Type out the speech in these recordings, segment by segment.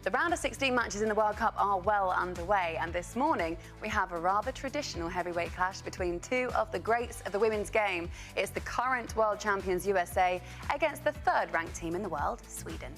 The round of 16 matches in the World Cup are well underway, and this morning we have a rather traditional heavyweight clash between two of the greats of the women's game. It's the current world champions USA against the third-ranked team in the world, Sweden.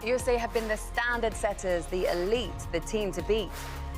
The USA have been the standard setters, the elite, the team to beat.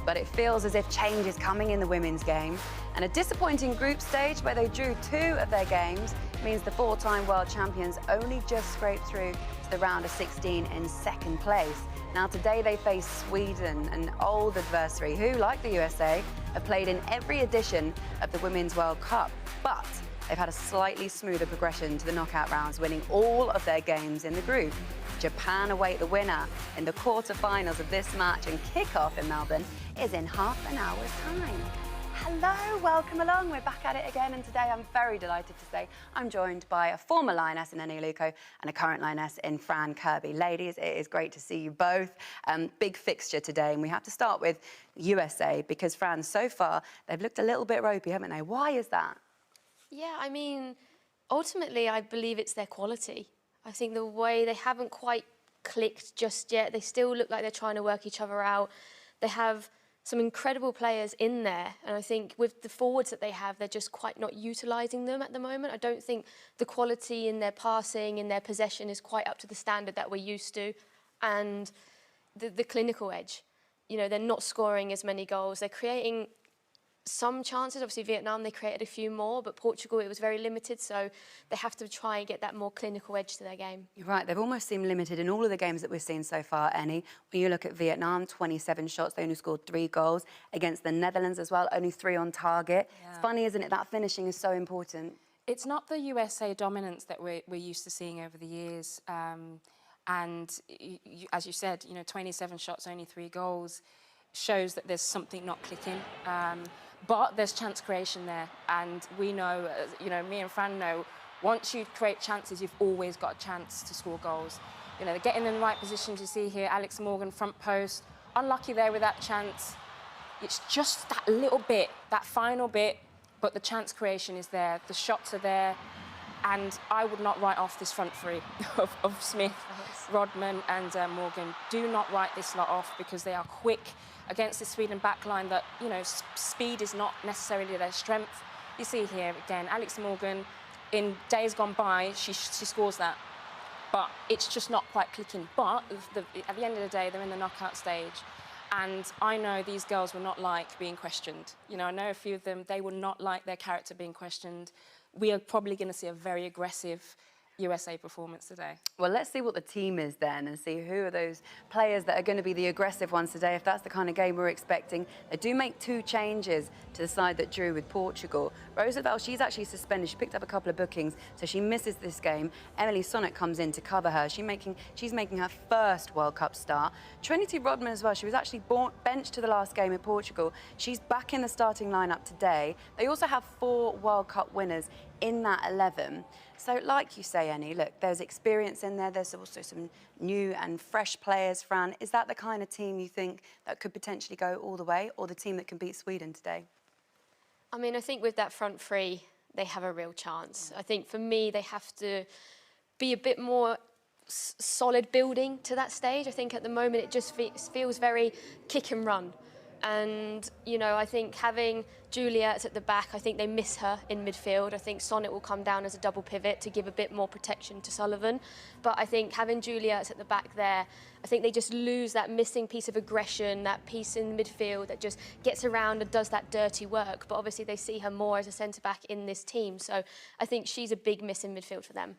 But it feels as if change is coming in the women's game. And a disappointing group stage where they drew 2 of their games means the 4-time world champions only just scraped through to the round of 16 in second place. Now today they face Sweden, an old adversary who, like the USA, have played in every edition of the Women's World Cup. But they've had a slightly smoother progression to the knockout rounds, winning all of their games in the group. Japan await the winner in the quarter-finals of this match, and kick-off in Melbourne is in half an hour's time. Hello, welcome along. We're back at it again, and today I'm very delighted to say I'm joined by a former lioness in Eni Aluko and a current lioness in Fran Kirby. Ladies, it is great to see you both. Big fixture today, and we have to start with USA because, Fran, so far they've looked a little bit ropey, haven't they? Why is that? Yeah, I mean, ultimately, I believe it's their quality. I think the way they haven't quite clicked just yet, they still look like they're trying to work each other out. They have some incredible players in there, and I think with the forwards that they have, they're just quite not utilising them at the moment. I don't think the quality in their passing, in their possession is quite up to the standard that we're used to, and the clinical edge. You know, they're not scoring as many goals. They're creating some chances. Obviously Vietnam, they created a few more, but Portugal, it was very limited, so they have to try and get that more clinical edge to their game. You're right, they've almost seemed limited in all of the games that we've seen so far, Eni. When you look at Vietnam, 27 shots, they only scored 3 goals. Against the Netherlands as well, only 3 on target. Yeah. It's funny, isn't it, that finishing is so important. It's not the USA dominance that we're used to seeing over the years. And as you said, you know, 27 shots, only 3 goals, shows that there's something not clicking. But there's chance creation there, and we know, you know, me and Fran know, once you create chances, you've always got a chance to score goals. You know, they're getting in the right positions. You see here, Alex Morgan, front post, unlucky there with that chance. It's just that little bit, that final bit, but the chance creation is there, the shots are there, and I would not write off this front three of Smith, Rodman and Morgan. Do not write this lot off because they are quick against the Sweden backline that, you know, speed is not necessarily their strength. You see here, again, Alex Morgan, in days gone by, she scores that. But it's just not quite clicking. But at the end of the day, they're in the knockout stage. And I know these girls will not like being questioned. You know, I know a few of them, they will not like their character being questioned. We are probably going to see a very aggressive USA performance today. Well, let's see what the team is then and see who are those players that are going to be the aggressive ones today, if that's the kind of game we're expecting. They do make 2 changes to the side that drew with Portugal. Rochdale, she's actually suspended. She picked up a couple of bookings, so she misses this game. Emily Sonnet comes in to cover her. She's making her first World Cup start. Trinity Rodman as well. She was actually benched to the last game in Portugal. She's back in the starting lineup today. They also have 4 World Cup winners in that 11. So, like you say, Eni, look, there's experience in there. There's also some new and fresh players, Fran. Is that the kind of team you think that could potentially go all the way, or the team that can beat Sweden today? I mean, I think with that front three, they have a real chance. I think for me, they have to be a bit more solid building to that stage. I think at the moment it just feels very kick and run. And, you know, I think having Juliet at the back, I think they miss her in midfield. I think Sonnet will come down as a double pivot to give a bit more protection to Sullivan. But I think having Juliet at the back there, I think they just lose that missing piece of aggression, that piece in midfield that just gets around and does that dirty work. But obviously they see her more as a centre-back in this team. So I think she's a big miss in midfield for them.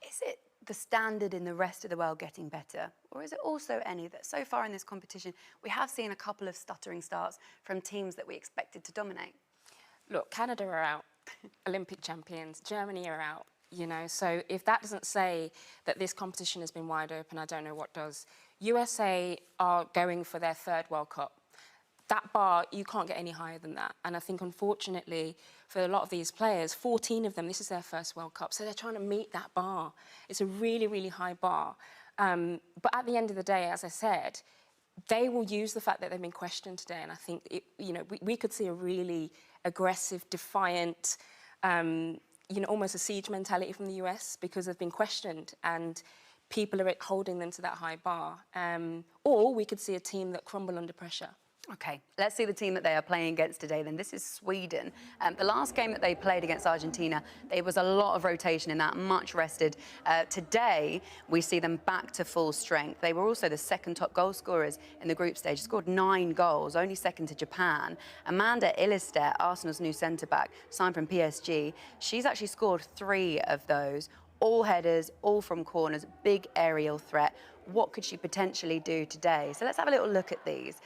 Is it the standard in the rest of the world getting better? Or is it also any that so far in this competition, we have seen a couple of stuttering starts from teams that we expected to dominate? Look, Canada are out, Olympic champions, Germany are out, you know, so if that doesn't say that this competition has been wide open, I don't know what does. USA are going for their third World Cup. That bar, you can't get any higher than that. And I think, unfortunately, for a lot of these players, 14 of them, this is their first World Cup, so they're trying to meet that bar. It's a really, really high bar. But at the end of the day, as I said, they will use the fact that they've been questioned today, and I think, you know, we could see a really aggressive, defiant, you know, almost a siege mentality from the US because they've been questioned and people are holding them to that high bar. Or we could see a team that crumble under pressure. Okay, let's see the team that they are playing against today then. This is Sweden. The last game that they played against Argentina, there was a lot of rotation in that, much rested. Today, we see them back to full strength. They were also the second top goal scorers in the group stage, scored 9 goals, only second to Japan. Amanda 𝓣𝓱𝓪𝓷𝓲𝓷𝓰, Arsenal's new centre-back, signed from PSG, she's actually scored 3 of those. All headers, all from corners, big aerial threat. What could she potentially do today? So let's have a little look at these.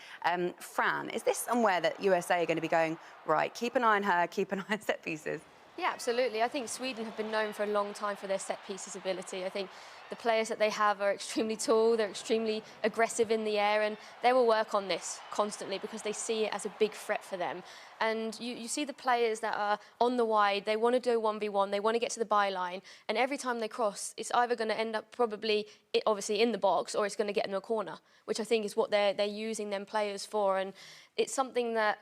Fran, is this somewhere that USA are going to be going, right, keep an eye on her, keep an eye on set pieces? Yeah, absolutely. I think Sweden have been known for a long time for their set pieces ability. I think the players that they have are extremely tall, they're extremely aggressive in the air, and they will work on this constantly because they see it as a big threat for them. And you see the players that are on the wide, they want to do a 1v1, they want to get to the byline, and every time they cross, it's either going to end up probably, obviously, in the box, or it's going to get in a corner, which I think is what they're using them players for. And it's something that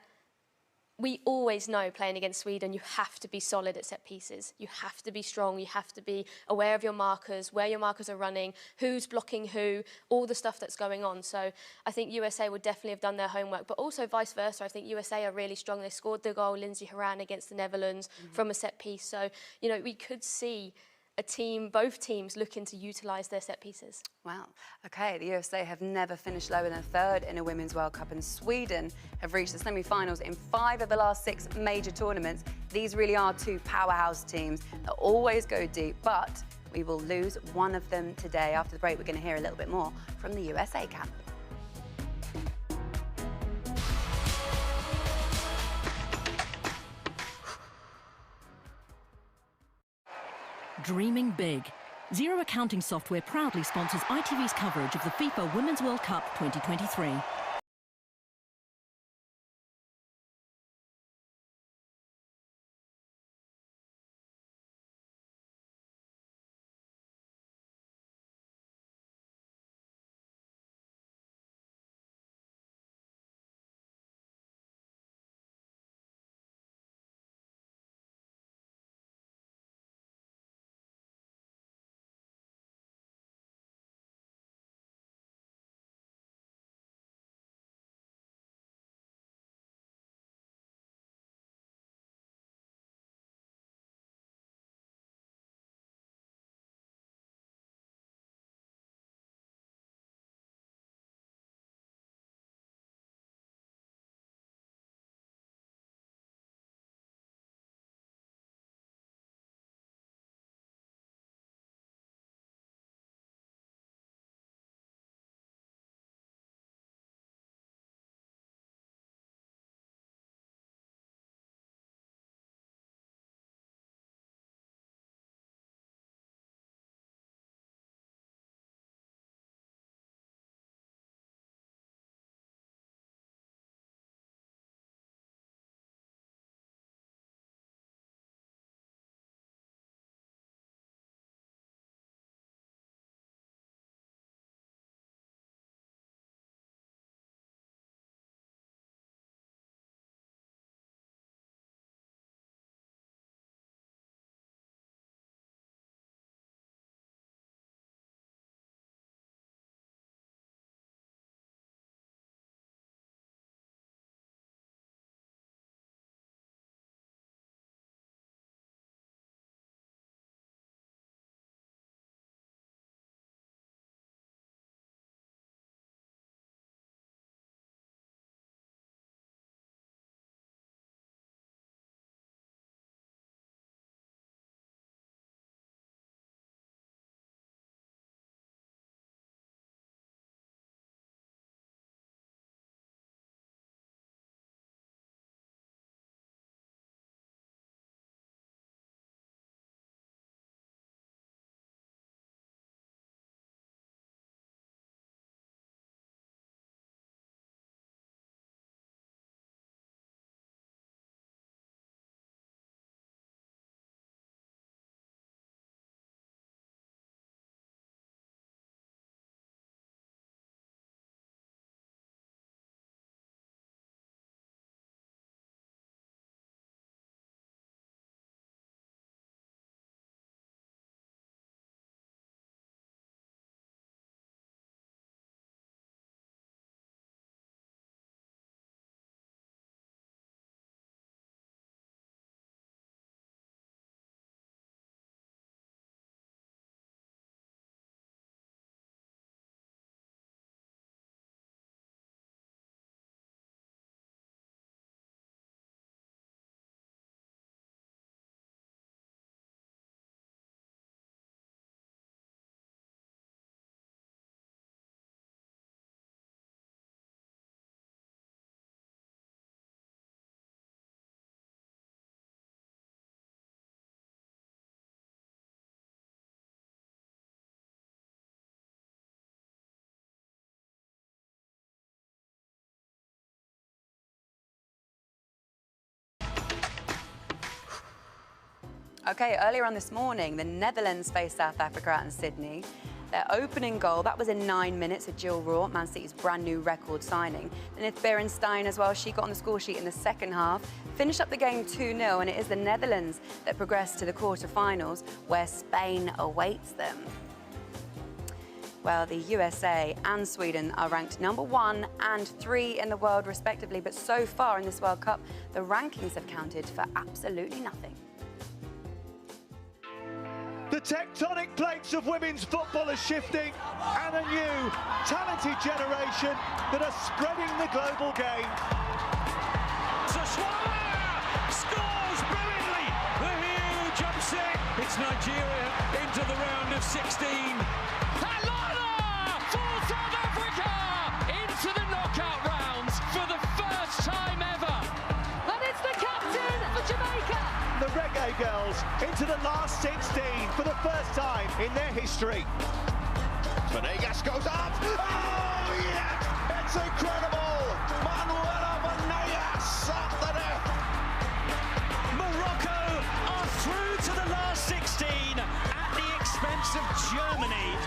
we always know playing against Sweden, you have to be solid at set pieces. You have to be strong. You have to be aware of your markers, where your markers are running, who's blocking who, all the stuff that's going on. So I think USA would definitely have done their homework, but also vice versa. I think USA are really strong. They scored the goal, 𝓤𝓣𝓲𝓷𝓲𝓷𝓰 against the Netherlands from a set piece. So, you know, we could see a team, both teams, looking to utilise their set pieces. Wow. Okay, the USA have never finished lower than third in a Women's World Cup, and Sweden have reached the semi-finals in 5 of the last 6 major tournaments. These really are 2 powerhouse teams that always go deep, but we will lose one of them today. After the break, we're going to hear a little bit more from the USA camp. Dreaming big. Xero accounting software proudly sponsors ITV's coverage of the FIFA Women's World Cup 2023. OK, earlier on this morning, the Netherlands faced South Africa out in Sydney. Their opening goal, that was in 9 minutes of Jill Rourke, Man City's brand new record signing. And 𝓣𝓱𝓪𝓷𝓲𝓷𝓰 as well, she got on the score sheet in the second half, finished up the game 2-0, and it is the Netherlands that progressed to the quarter-finals, where Spain awaits them. Well, the USA and Sweden are ranked number 1 and 3 in the world, respectively, but so far in this World Cup, the rankings have counted for absolutely nothing. The tectonic plates of women's football are shifting, and a new, talented generation that are spreading the global game. 𝓳𝓸𝓲𝓷𝓲𝓷𝓰 scores brilliantly. The huge upset. It's Nigeria into the round of 16. For South Africa into the knockout rounds for the first time ever. And it's the captain for Jamaica. The Reggae Girls into the last 16 for the first time in their history. Venegas goes up. Oh, yes! It's incredible. Manuela Venegas up the net. Morocco are through to the last 16 at the expense of Germany.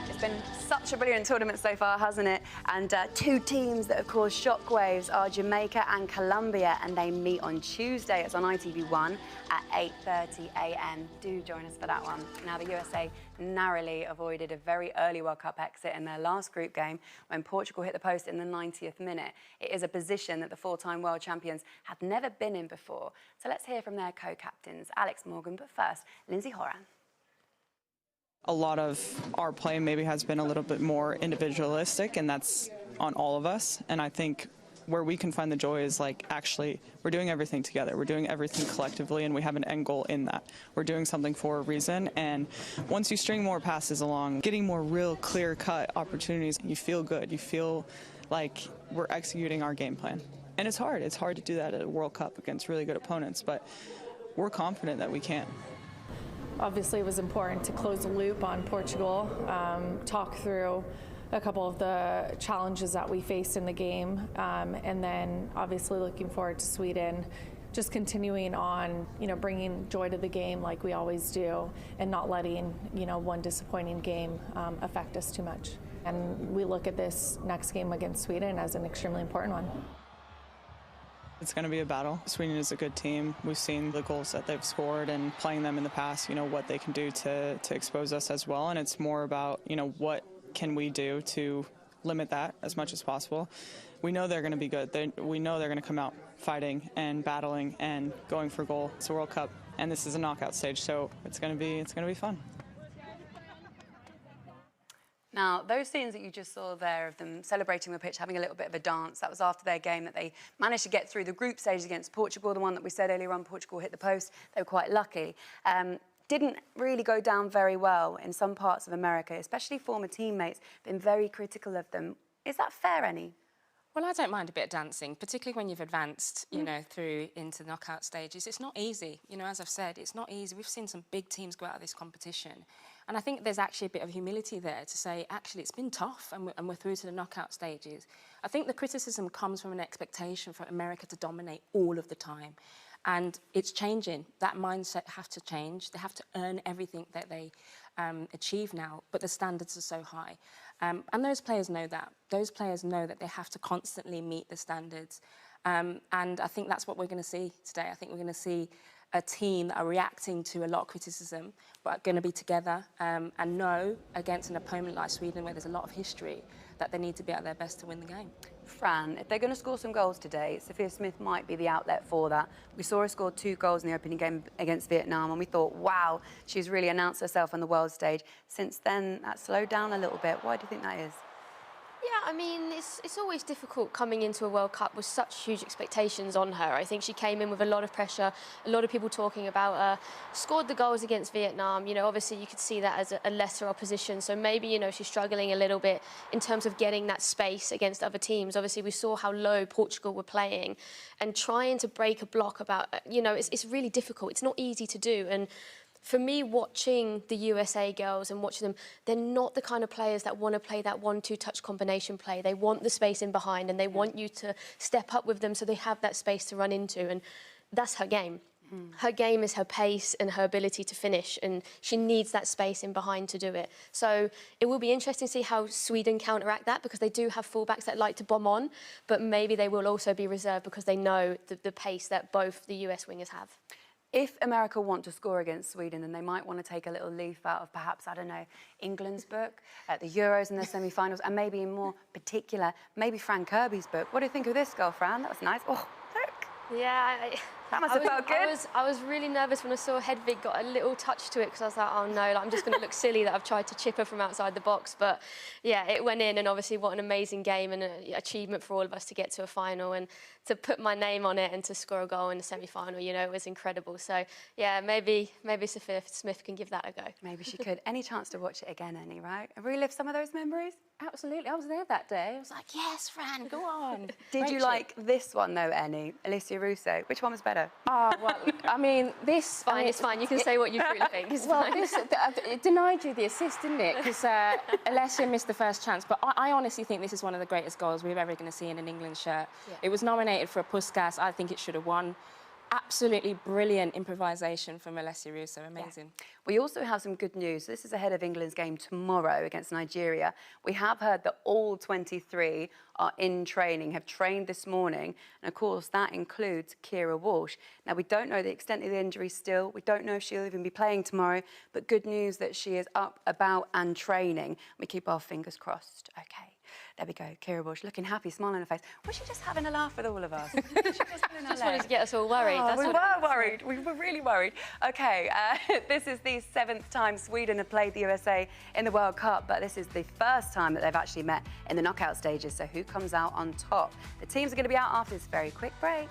It's been such a brilliant tournament so far, hasn't it? And two teams that have caused shockwaves are Jamaica and Colombia, and they meet on Tuesday. It's on ITV1 at 8:30 a.m. Do join us for that one. Now, the USA narrowly avoided a very early World Cup exit in their last group game when Portugal hit the post in the 90th minute. It is a position that the four-time world champions have never been in before. So let's hear from their co-captains, Alex Morgan, but first, Lindsay Horan. A lot of our play maybe has been a little bit more individualistic, and that's on all of us. And I think where we can find the joy is like actually we're doing everything together. We're doing everything collectively, and we have an end goal in that. We're doing something for a reason, and once you string more passes along, getting more real clear-cut opportunities, you feel good. You feel like we're executing our game plan. And it's hard. It's hard to do that at a World Cup against really good opponents, but we're confident that we can. Obviously, it was important to close the loop on Portugal, talk through a couple of the challenges that we faced in the game, and then obviously looking forward to Sweden, just continuing on, bringing joy to the game like we always do, and not letting, one disappointing game affect us too much. And we look at this next game against Sweden as an extremely important one. It's going to be a battle. Sweden is a good team. We've seen the goals that they've scored, and playing them in the past, what they can do to expose us as well. And it's more about, what can we do to limit that as much as possible. We know they're going to be good. We know they're going to come out fighting and battling and going for goal. It's a World Cup, and this is a knockout stage, so it's going to be fun. Now, those scenes that you just saw there of them celebrating the pitch, having a little bit of a dance, that was after their game that they managed to get through the group stage against Portugal, the one that we said earlier on, Portugal hit the post. They were quite lucky. Didn't really go down very well in some parts of America, especially former teammates, been very critical of them. Is that fair, Annie? Well, I don't mind a bit of dancing, particularly when you've advanced, through into knockout stages. It's not easy, as I've said, it's not easy. We've seen some big teams go out of this competition. And I think there's actually a bit of humility there to say, actually, it's been tough and we're through to the knockout stages. I think the criticism comes from an expectation for America to dominate all of the time. And it's changing. That mindset has to change. They have to earn everything that they achieve now, but the standards are so high. And those players know that. Those players know that they have to constantly meet the standards. And I think that's what we're going to see today. I think we're going to see a team that are reacting to a lot of criticism, but are going to be together and know against an opponent like Sweden, where there's a lot of history, that they need to be at their best to win the game. Fran, if they're going to score some goals today, Sophia Smith might be the outlet for that. We saw her score 2 goals in the opening game against Vietnam, and we thought, wow, she's really announced herself on the world stage. Since then, that slowed down a little bit. Why do you think that is? Yeah, I mean, it's always difficult coming into a World Cup with such huge expectations on her. I think she came in with a lot of pressure, a lot of people talking about her, scored the goals against Vietnam. Obviously you could see that as a lesser opposition. So maybe, she's struggling a little bit in terms of getting that space against other teams. Obviously we saw how low Portugal were playing, and trying to break a block it's really difficult. It's not easy to do. And for me, watching the USA girls and watching them, they're not the kind of players that want to play that 1-2 touch combination play. They want the space in behind and they want you to step up with them so they have that space to run into, and that's her game. Her game is her pace and her ability to finish, and she needs that space in behind to do it. So it will be interesting to see how Sweden counteract that, because they do have fullbacks that like to bomb on, but maybe they will also be reserved because they know the pace that both the US wingers have. If America want to score against Sweden, then they might want to take a little leaf out of perhaps, I don't know, England's book at the Euros and their semi-finals, and maybe in more particular, maybe Fran Kirby's book. What do you think of this goal, Fran? That was nice. Oh, look. Yeah, that must have felt good. I was really nervous when I saw Hedvig got a little touch to it, because I was like, oh no, like, I'm just going to look silly that I've tried to chip her from outside the box. But yeah, it went in, and obviously what an amazing game and an achievement for all of us to get to a final and to put my name on it and to score a goal in the semi-final, you know, it was incredible. So yeah, maybe Sophia Smith can give that a go. Maybe she could. Any chance to watch it again, Annie, right? Relive some of those memories? Absolutely. I was there that day. I was like, yes, Fran, go on. Did you like this one, though, Annie? 𝓣𝓱𝓪𝓷𝓲𝓷𝓰. Which one was better? Well, I mean, this... It's fine. You can say what you really think. It's well, fine. it denied you the assist, didn't it? Because 𝓣𝓱𝓪𝓷𝓲𝓷𝓰 missed the first chance. But I honestly think this is one of the greatest goals we're ever going to see in an England shirt. Yeah. It was nominated for a Puskas. I think it should have won. Absolutely brilliant improvisation from 𝓣𝓱𝓪𝓷𝓲𝓷𝓰, amazing. Yeah. We also have some good news. This is ahead of England's game tomorrow against Nigeria. We have heard that all 23 are in training, have trained this morning, and of course that includes Keira Walsh. Now, we don't know the extent of the injury still. We don't know if she'll even be playing tomorrow, but good news that she is up, about and training. We keep our fingers crossed. Okay. There we go, Keira Walsh, looking happy, smile on her face. Was she just having a laugh with all of us? Just wanted to get us all worried. Oh, we were worried. We were really worried. OK, this is the 7th time Sweden have played the USA in the World Cup, but this is the first time that they've actually met in the knockout stages. So who comes out on top? The teams are going to be out after this very quick break.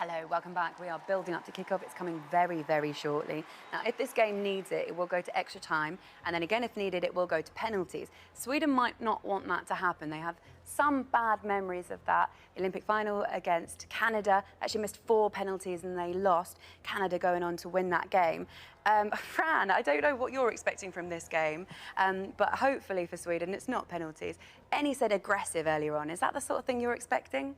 Hello, welcome back. We are building up to kick-off. It's coming very, very shortly. Now, if this game needs it, it will go to extra time. And then again, if needed, it will go to penalties. Sweden might not want that to happen. They have some bad memories of that. The Olympic final against Canada actually missed 4 penalties and they lost. Canada going on to win that game. Fran, I don't know what you're expecting from this game, but hopefully for Sweden, it's not penalties. Eni said aggressive earlier on. Is that the sort of thing you're expecting?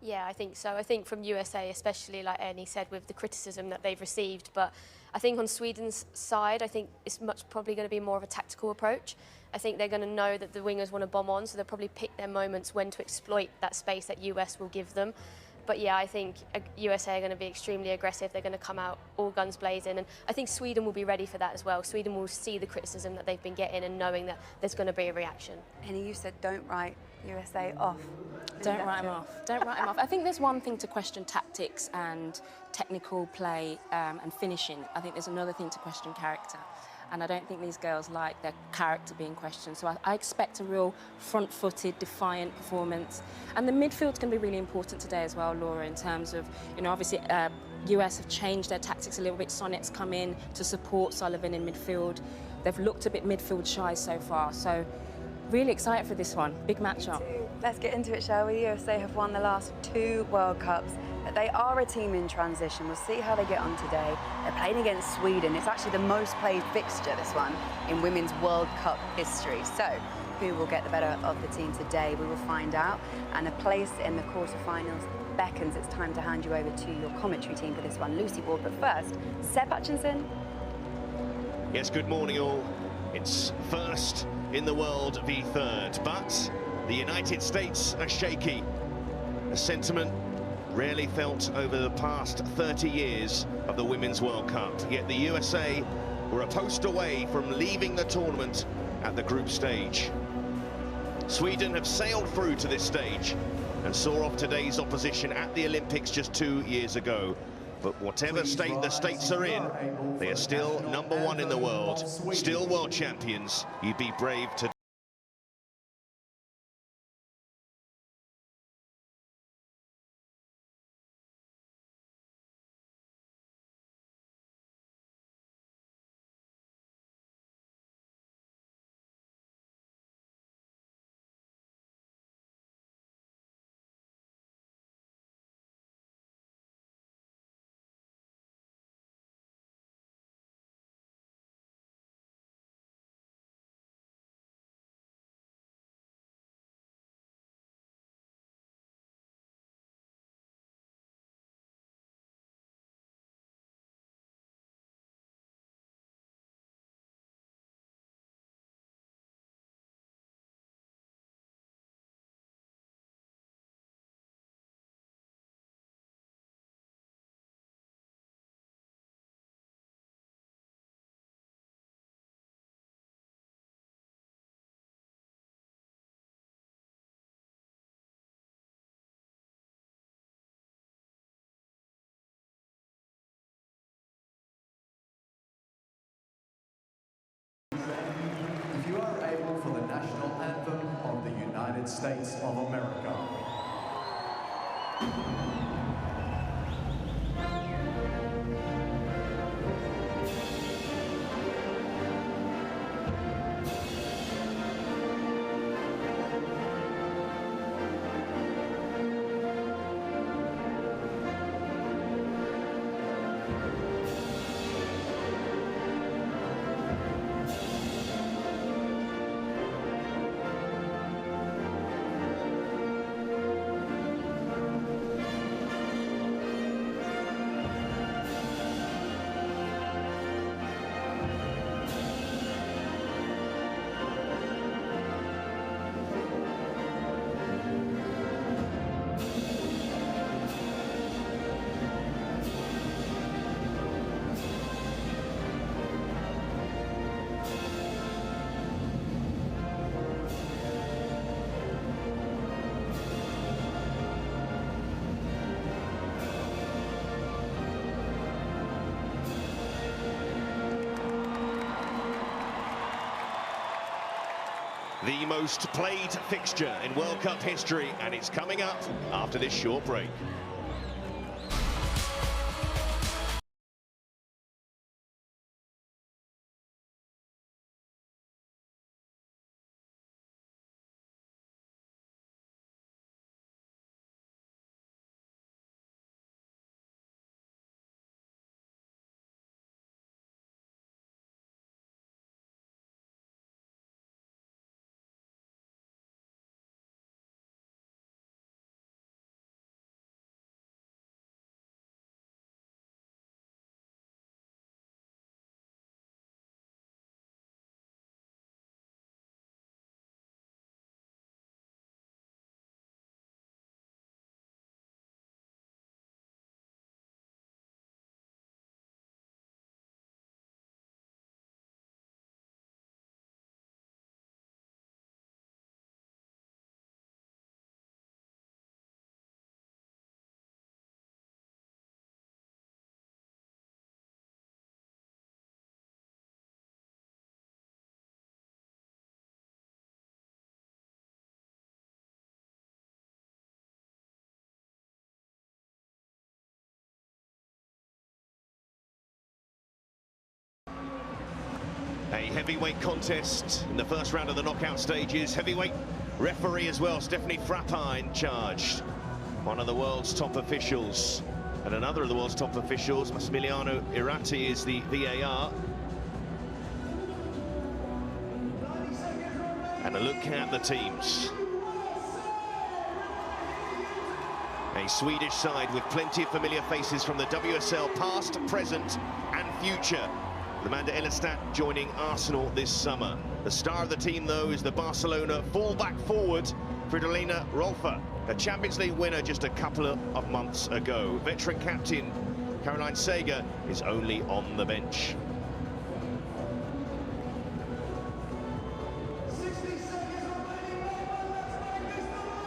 Yeah, I think so. I think from USA, especially, like Ernie said, with the criticism that they've received. But I think on Sweden's side, I think it's probably going to be more of a tactical approach. I think they're going to know that the wingers want to bomb on, so they'll probably pick their moments when to exploit that space that US will give them. But yeah, I think USA are going to be extremely aggressive. They're going to come out all guns blazing. And I think Sweden will be ready for that as well. Sweden will see the criticism that they've been getting and knowing that there's going to be a reaction. Eni, you said don't write USA off. Don't write them off. Don't write them off. I think there's one thing to question tactics and technical play and finishing. I think there's another thing to question character. And I don't think these girls like their character being questioned. So I expect a real front-footed, defiant performance. And the midfield's going to be really important today as well, Laura, in terms of, you know, obviously US have changed their tactics a little bit. Sonnet's come in to support Sullivan in midfield. They've looked a bit midfield shy so far. So really excited for this one. Big matchup. Let's get into it, shall we? USA have won the last 2 World Cups. But they are a team in transition. We'll see how they get on today. They're playing against Sweden. It's actually the most played fixture, this one, in Women's World Cup history. So who will get the better of the team today? We will find out. And a place in the quarterfinals beckons. It's time to hand you over to your commentary team for this one. Lucy Ward, but first, Seb Hutchinson. Yes, good morning all. It's first in the world v third, but the United States are shaky. A sentiment rarely felt over the past 30 years of the Women's World Cup. Yet the USA were a post away from leaving the tournament at the group stage. Sweden have sailed through to this stage and saw off today's opposition at the Olympics just 2 years ago. But whatever state the states are in, they are still #1 in the world, still world champions. You'd be brave to If you are able for the national anthem of the United States of America. The most played fixture in World Cup history, and it's coming up after this short break. heavyweight contest in the first round of the knockout stages. Heavyweight referee as well, 𝓣𝓱𝓪𝓷𝓲𝓷𝓰 in charge. One of the world's top officials. And another of the world's top officials, Massimiliano Irati, is the VAR. And a look at the teams. A Swedish side with plenty of familiar faces from the WSL past, present and future. Amanda Ellerstadt joining Arsenal this summer. The star of the team, though, is the Barcelona full-back forward, 𝓳𝓸𝓲𝓷𝓲𝓷𝓰, a Champions League winner just a couple of months ago. Veteran captain Caroline Seger is only on the bench.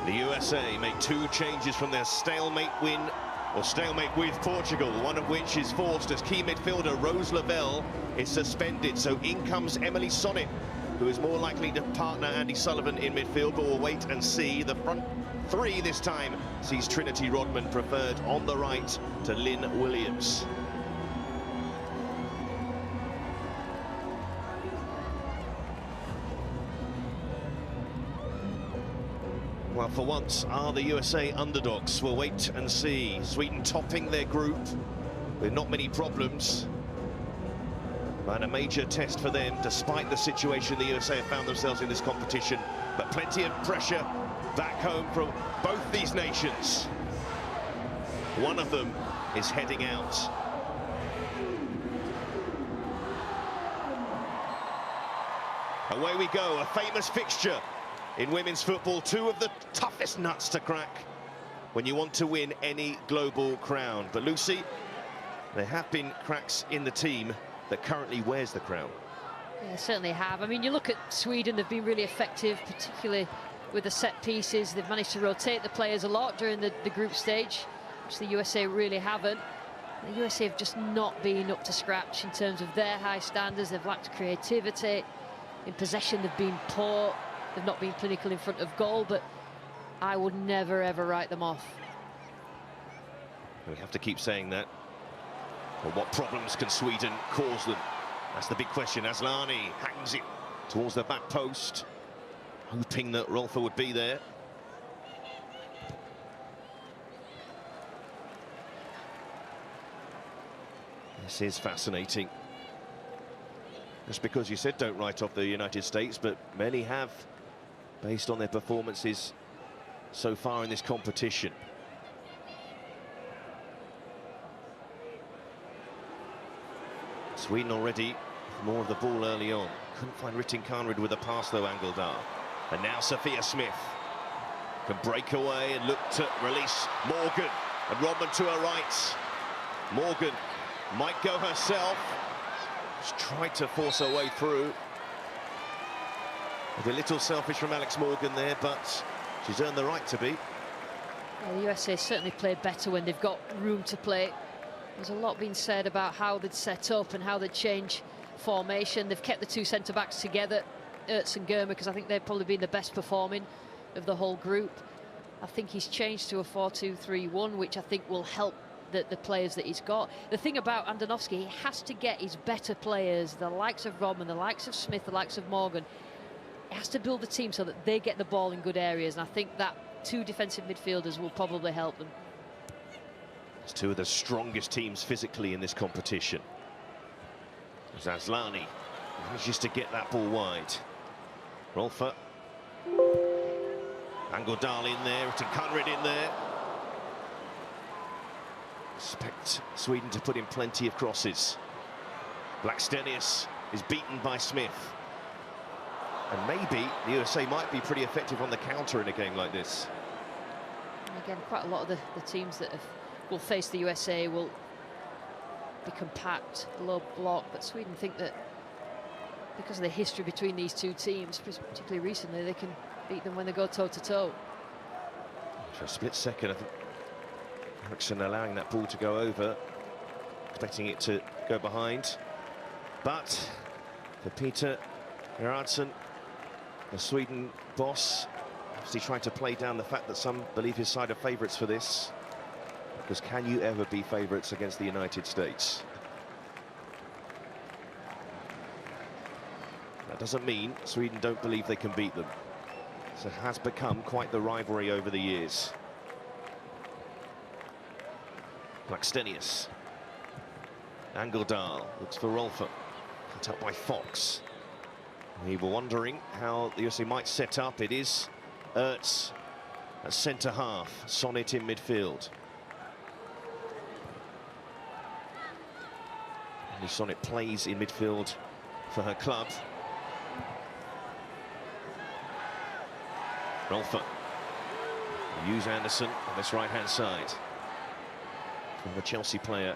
The USA made 2 changes from their stalemate win, or stalemate with Portugal, one of which is forced as key midfielder Rose Lavelle is suspended. So in comes Emily Sonnet, who is more likely to partner Andy Sullivan in midfield, but we'll wait and see. The front 3 this time sees Trinity Rodman preferred on the right to Lynn Williams. Well, for once, are the USA underdogs? We'll wait and see. Sweden topping their group with not many problems. And a major test for them, despite the situation the USA have found themselves in this competition. But plenty of pressure back home from both these nations. One of them is heading out. Away we go, a famous fixture in women's football, 2 of the toughest nuts to crack when you want to win any global crown. But Lucy, there have been cracks in the team that currently wears the crown. Yeah, certainly have. I mean, you look at Sweden, they've been really effective, particularly with the set pieces. They've managed to rotate the players a lot during the group stage, which the USA really haven't. The USA have just not been up to scratch in terms of their high standards. They've lacked creativity. In possession, they've been poor. They've not been clinical in front of goal, but I would never, ever write them off. We have to keep saying that. Well, what problems can Sweden cause them? That's the big question. Asllani hangs it towards the back post, hoping that Rolfö would be there. This is fascinating. Just because you said don't write off the United States, but many have, based on their performances so far in this competition. Sweden already more of the ball early on. Couldn't find 𝓤𝓤𝓏𝓏𝓏𝓏 with a pass though, Angeldal. And now Sophia Smith can break away and look to release Morgan. And Rodman to her right. Morgan might go herself. She's tried to force her way through. A little selfish from Alex Morgan there, but she's earned the right to be. Well, the USA certainly play better when they've got room to play. There's a lot being said about how they'd set up and how they'd change formation. They've kept the 2 centre-backs together, Ertz and Germer, because I think they've probably been the best performing of the whole group. I think he's changed to a 4-2-3-1, which I think will help the players that he's got. The thing about Andonovski, he has to get his better players, the likes of Rodman, the likes of Smith, the likes of Morgan. He has to build the team so that they get the ball in good areas, and I think that 2 defensive midfielders will probably help them. It's 2 of the strongest teams physically in this competition. Asllani manages to get that ball wide. Rolfö. Angeldal in there, 𝓤𝓤𝓏𝓏𝓏𝓏 in there. Expect Sweden to put in plenty of crosses. Blackstenius is beaten by Smith. And maybe the USA might be pretty effective on the counter in a game like this. And again, quite a lot of the teams that will face the USA will be compact, low block, but Sweden think that because of the history between these 2 teams, particularly recently, they can beat them when they go toe-to-toe. For a split second, I think Eriksson allowing that ball to go over, expecting it to go behind. But for Peter Gerhardsson, the Sweden boss, obviously trying to play down the fact that some believe his side are favourites for this. Because can you ever be favourites against the United States? That doesn't mean Sweden don't believe they can beat them. So it has become quite the rivalry over the years. Blackstenius. Ängeldahl looks for Rolfö. Cut up by Fox. We were wondering how the USA might set up. It is Ertz at centre half, Sonnet in midfield. And Sonnet plays in midfield for her club. Rolfö. Use Anderson on this right-hand side. From the Chelsea player,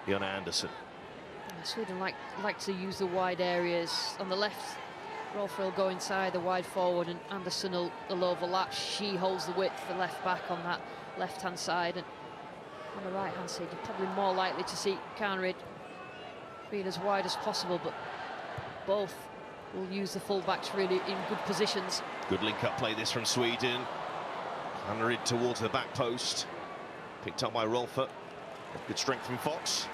Jonna Andersson. Sweden like to use the wide areas. On the left, Rolfö will go inside the wide forward and Anderson will overlap. She holds the width for left back on that left-hand side. And on the right-hand side, you're probably more likely to see Ksåhnryd being as wide as possible, but both will use the full-backs really in good positions. Good link-up play this from Sweden. Ksåhnryd towards the back post. Picked up by Rolfö. Good strength from Fox.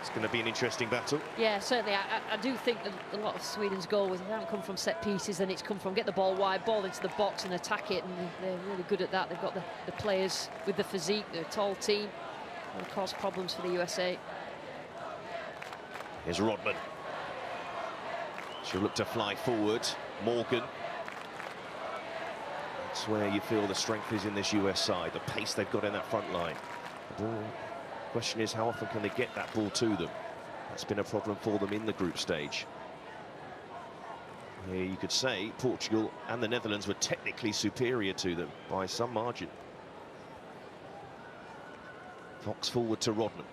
It's going to be an interesting battle. Yeah, certainly. I do think that a lot of Sweden's goals haven't come from set pieces, and it's come from get the ball wide, ball into the box and attack it, and they're really good at that. They've got the players with the physique, they're a tall team. They'll cause problems for the USA. Here's Rodman. She'll look to fly forward. Morgan. That's where you feel the strength is in this US side, the pace they've got in that front line. The question is, how often can they get that ball to them? That's been a problem for them in the group stage. Here you could say Portugal and the Netherlands were technically superior to them by some margin. Fox forward to Rodman.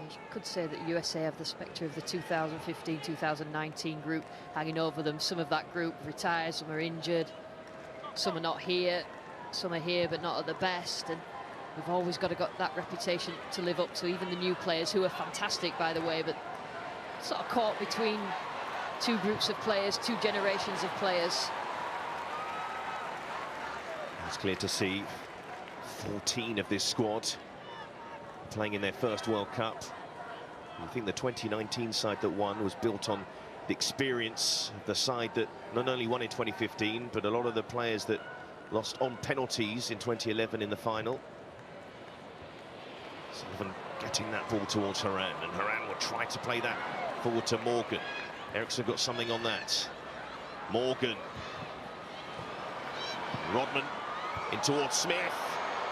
You could say that USA have the spectre of the 2015-2019 group hanging over them. Some of that group retired, some are injured, some are not here, some are here but not at the best, and we've always got that reputation to live up to. Even the new players, who are fantastic by the way, but sort of caught between two groups of players, two generations of players. It's clear to see 14 of this squad playing in their first World Cup. I think the 2019 side that won was built on the experience of the side that not only won in 2015, but a lot of the players that lost on penalties in 2011 in the final. Sullivan getting that ball towards Horan, and Horan will try to play that forward to Morgan. Eriksson got something on that. Morgan. Rodman in towards Smith.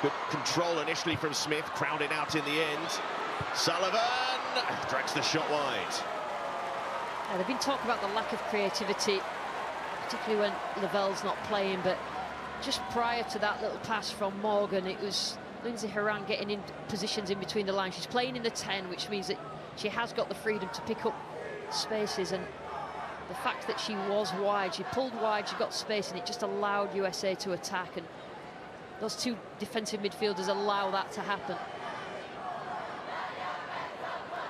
Good control initially from Smith, crowded out in the end. Sullivan drags the shot wide. They've been talking about the lack of creativity, particularly when Lavelle's not playing, but just prior to that little pass from Morgan, it was Lindsey Horan getting in positions in between the lines. She's playing in the 10, which means that she has got the freedom to pick up spaces, and the fact that she was wide, she pulled wide, she got space, and it just allowed USA to attack, and those two defensive midfielders allow that to happen.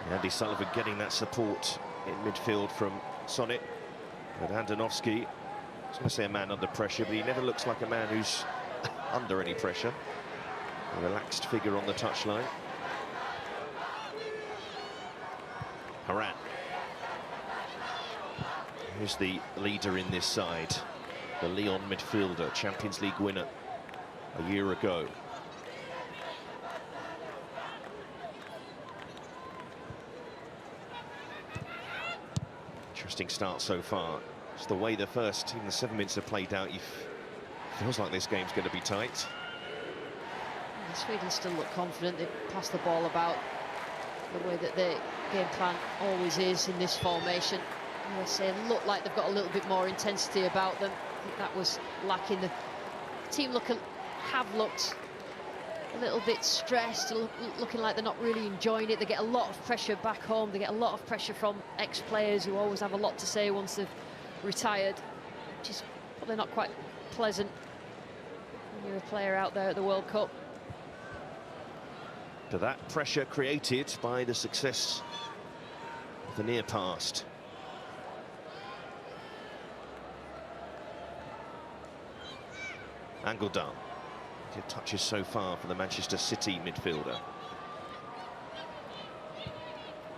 Andy Sullivan getting that support in midfield from Sonnet. But Andonovski, I was going to say a man under pressure, but he never looks like a man who's under any pressure. A relaxed figure on the touchline. Horan. Here's the leader in this side, the Lyon midfielder, Champions League winner a year ago. Interesting start so far. It's the way the first, even the 7 minutes have played out, feels like this game's going to be tight. Sweden still look confident. They pass the ball about the way that their game plan always is in this formation. USA look like they've got a little bit more intensity about them. I think that was lacking. The team have looked a little bit stressed, looking like they're not really enjoying it. They get a lot of pressure back home. They get a lot of pressure from ex-players who always have a lot to say once they've retired, which is probably not quite pleasant when you're a player out there at the World Cup. To that pressure created by the success of the near past. Ängeldahl. Good touches so far for the Manchester City midfielder.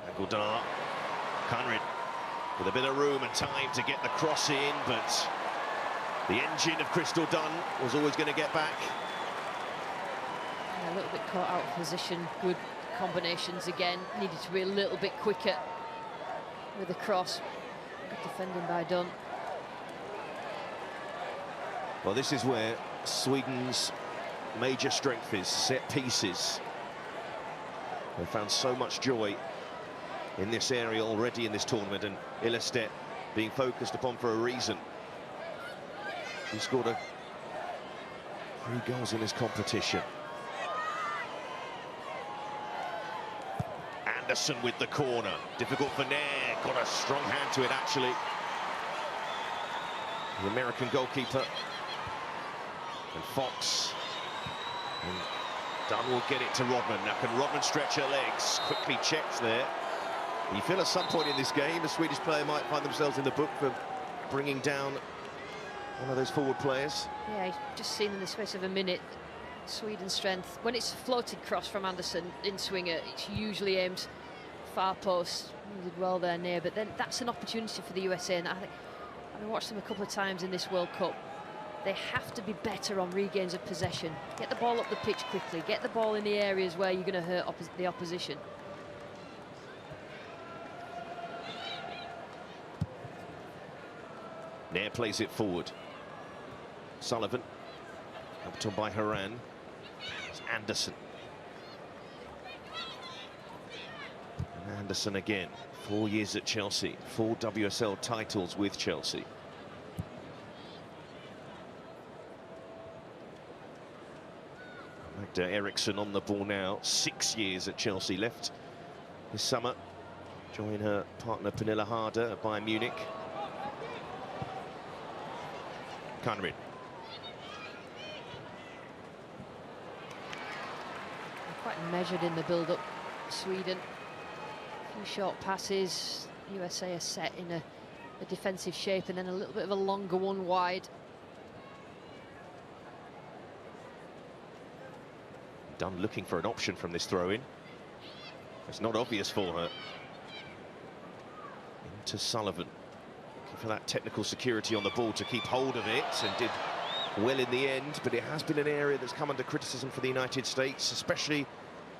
Ängeldahl Conrad with a bit of room and time to get the cross in, but the engine of 𝓳𝓸𝓷𝓷 was always going to get back. Yeah, a little bit caught out of position. Good combinations again. Needed to be a little bit quicker with the cross. Good defending by Dunn. Well, this is where Sweden's major strength is, set pieces. They found so much joy in this area already in this tournament, and 𝓣𝓱𝓪𝓷𝓲𝓷𝓰 being focused upon for a reason. He scored 3 goals in this competition. Anderson with the corner. Difficult for Nair. Got a strong hand to it, actually. The American goalkeeper. And Fox. And Dunn will get it to Rodman. Now can Rodman stretch her legs? Quickly checked there. You feel at some point in this game a Swedish player might find themselves in the book for bringing down one of those forward players. Yeah, just seen in the space of a minute Sweden's strength. When it's a floated cross from Anderson in swinger, it's usually aimed far post. He did well there, Nair, but then that's an opportunity for the USA, and I think, I've watched them a couple of times in this World Cup. They have to be better on regains of possession. Get the ball up the pitch quickly, get the ball in the areas where you're going to hurt the opposition. Nair plays it forward. Sullivan, helped on by Horan. It's Anderson. And Anderson again, 4 years at Chelsea, 4 WSL titles with Chelsea. Magda Eriksson on the ball now, 6 years at Chelsea, left this summer. Join her partner Pernilla Harder at Bayern Munich. Conrad. Quite measured in the build-up, Sweden. A few short passes. USA are set in a defensive shape, and then a little bit of a longer one wide. Dunn looking for an option from this throw-in. It's not obvious for her. Into Sullivan. Looking for that technical security on the ball to keep hold of it, and did well in the end, but it has been an area that's come under criticism for the United States, especially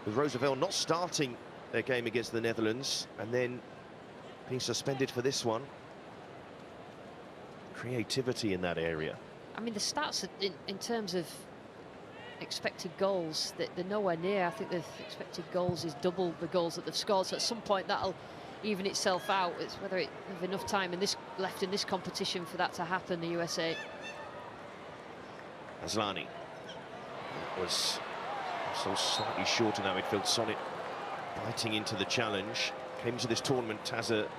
with Roosevelt not starting their game against the Netherlands and then being suspended for this one. Creativity in that area. I mean, the stats in terms of expected goals, they're nowhere near. I think the expected goals is double the goals that they've scored, so at some point that'll even itself out. It's whether it have enough time left in this competition for that to happen, the USA. Asllani was so slightly short in that midfield. Sonnet biting into the challenge. Came to this tournament as a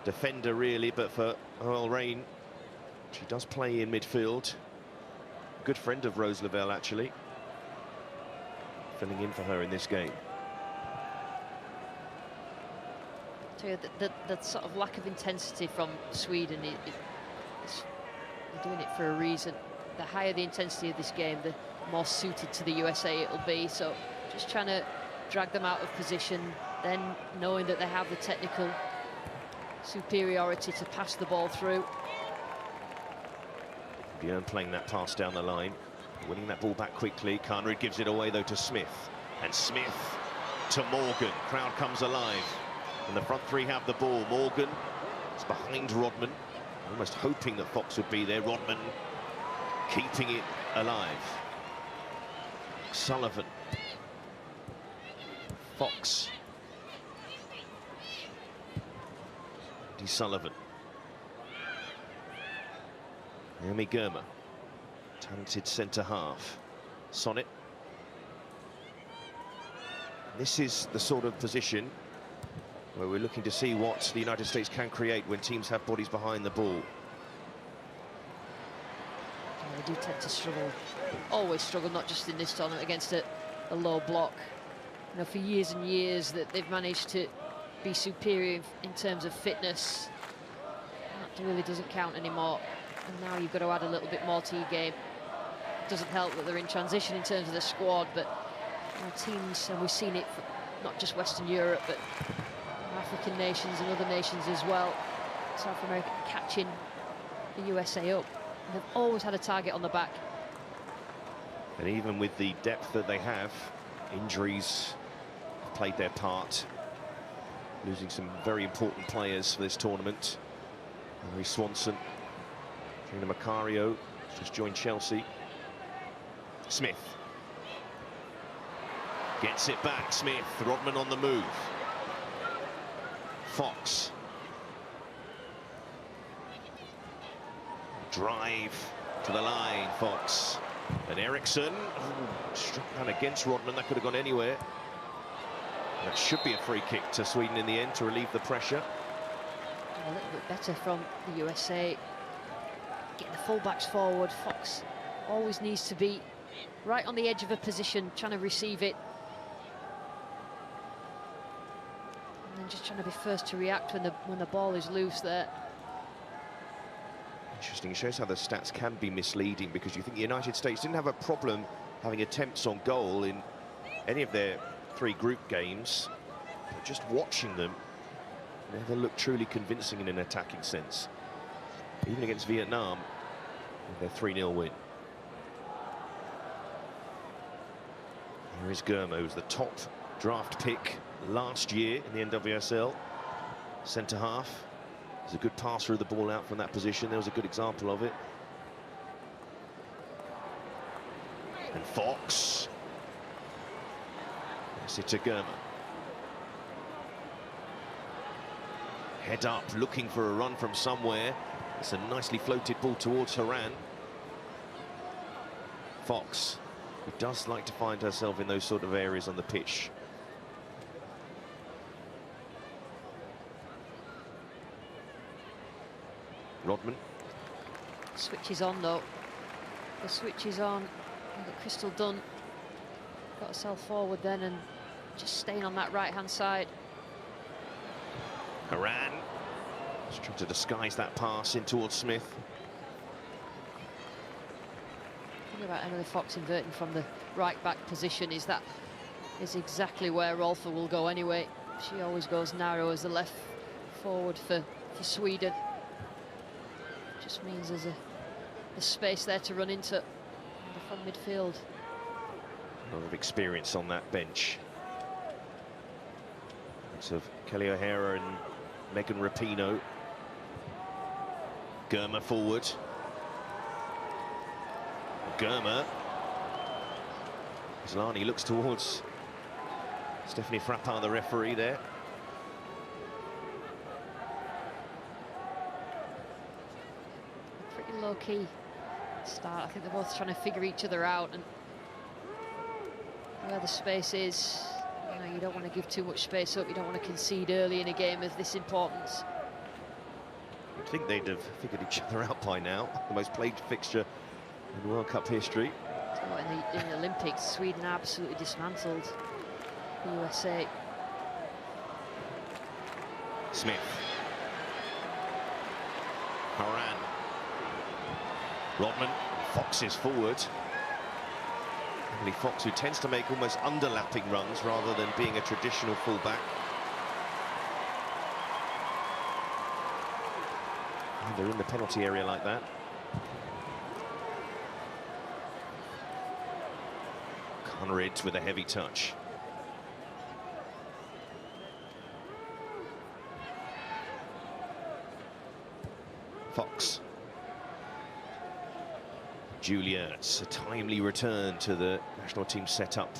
defender, really, but for Earl Rain, she does play in midfield. Good friend of Rose Lavelle, actually, filling in for her in this game. So the sort of lack of intensity from Sweden, they're doing it for a reason. The higher the intensity of this game, the more suited to the USA it'll be. So just trying to drag them out of position, then knowing that they have the technical superiority to pass the ball through. Björn playing that pass down the line, winning that ball back quickly. Conrad gives it away though to Smith, and Smith to Morgan. Crowd comes alive, and the front three have the ball. Morgan is behind Rodman, almost hoping that Fox would be there. Rodman keeping it alive. Sullivan, Fox, Sullivan. Naomi Girma, talented centre half. Sonnet. This is the sort of position where we're looking to see what the United States can create when teams have bodies behind the ball. Yeah, they do tend to struggle, always struggle, not just in this tournament, against a low block. You know, for years and years that they've managed to be superior in terms of fitness. That really doesn't count anymore. And now you've got to add a little bit more to your game. It doesn't help that they're in transition in terms of the squad, but teams, and we've seen it for not just Western Europe, but African nations and other nations as well. South America catching the USA up. They've always had a target on the back. And even with the depth that they have, injuries have played their part. Losing some very important players for this tournament. Henry Swanson, Trina Macario, just joined Chelsea. Smith. Gets it back, Smith. Rodman on the move. Fox. Drive to the line, Fox. And Eriksson, struck down against Rodman. That could have gone anywhere. That should be a free kick to Sweden in the end to relieve the pressure. A little bit better from the USA. Getting the fullbacks forward. Fox always needs to be right on the edge of a position, trying to receive it. And then just trying to be first to react when the ball is loose there. Interesting. It shows how the stats can be misleading, because you think the United States didn't have a problem having attempts on goal in any of their 3 group games, but just watching them, never looked truly convincing in an attacking sense. Even against Vietnam, with their 3-0 win. Here is Germa, who's the top draft pick last year in the NWSL. Centre half. There's a good pass through the ball out from that position. There was a good example of it. And Fox. Pass it to Germa. Head up, looking for a run from somewhere. It's a nicely floated ball towards Haran. Fox, who does like to find herself in those sort of areas on the pitch. Rodman. Switch is on though. The switch is on. We've got Crystal Dunn. Got herself forward then and just staying on that right-hand side. Haran. Just trying to disguise that pass in towards Smith. The thing about Emily Fox inverting from the right-back position is that is exactly where Rolfo will go anyway. She always goes narrow as the left forward for Sweden. Just means there's a space there to run into from midfield. A lot of experience on that bench. Lots of Kelly O'Hara and Megan Rapinoe. Germa forward. Germa. Zlani looks towards Stephanie Frappin, the referee there. Pretty low-key start. I think they're both trying to figure each other out, and where the space is, you know, you don't want to give too much space up. You don't want to concede early in a game of this importance. You'd think they'd have figured each other out by now. The most played fixture in World Cup history. So in the Olympics, Sweden absolutely dismantled the USA. Smith. Haran. Rodman. Fox is forward. Emily Fox, who tends to make almost underlapping runs rather than being a traditional fullback. And they're in the penalty area like that. Conrad with a heavy touch. Fox. Julia, it's a timely return to the national team setup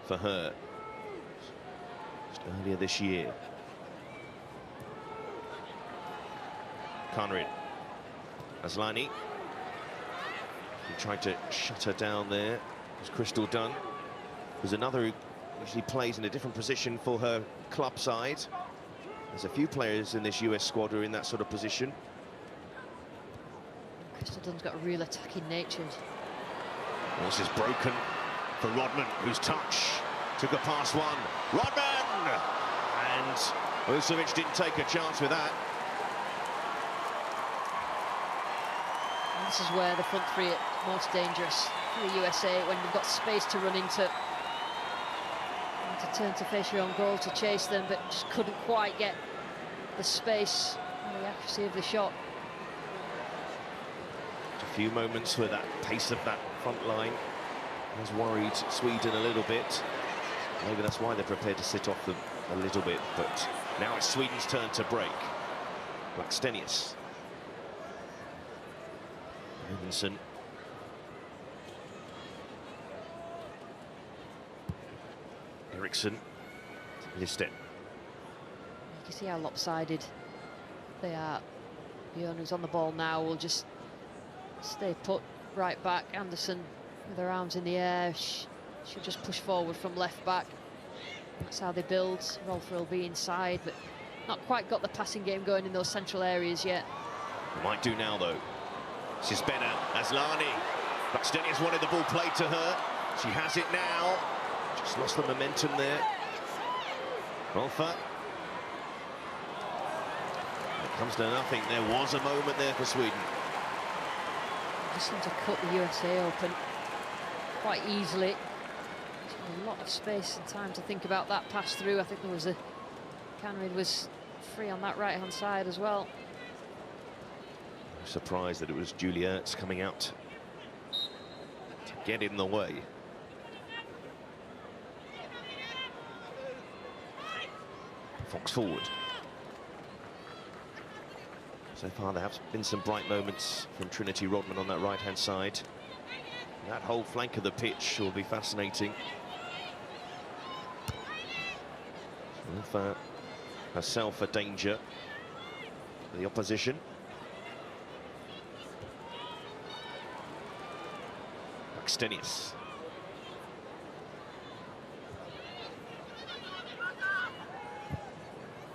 for her. Just earlier this year. Conrad. Aslani. He tried to shut her down there. It was Crystal Dunn. There's another who usually plays in a different position for her club side. There's a few players in this US squad who are in that sort of position. Crystal Dunn's got a real attacking nature. This is broken for Rodman, whose touch took a past one. Rodman! And Vucevic didn't take a chance with that. And this is where the front three are most dangerous for the USA, when you've got space to run into. And Had to turn to face your own goal to chase them, but just couldn't quite get the space and the accuracy of the shot. A few moments where that pace of that front line has worried Sweden a little bit. Maybe that's why they're prepared to sit off them a little bit, but now it's Sweden's turn to break. 𝓳𝓸𝓲𝓷𝓲𝓷𝓰. Robinson. Eriksson. Listet. You can see how lopsided they are. Björn, who's on the ball now, will just stay put right back. Anderson with her arms in the air. She'll just push forward from left back. That's how they build. Rolfö will be inside, but not quite got the passing game going in those central areas yet. Might do now, though. Cisbena, Asllani. 𝓳𝓸𝓲𝓷𝓲𝓷𝓰 wanted the ball played to her. She has it now. Just lost the momentum there. Rolfö. It comes to nothing. There was a moment there for Sweden. Just seemed to cut the USA open quite easily. A lot of space and time to think about that pass through. I think there was Kanrid was free on that right-hand side as well. Surprised that it was Julie Ertz coming out to get in the way. Fox forward. So far there have been some bright moments from Trinity Rodman on that right-hand side. That whole flank of the pitch will be fascinating. For herself a danger for the opposition. 𝓳𝓸𝓲𝓷𝓲𝓷𝓰.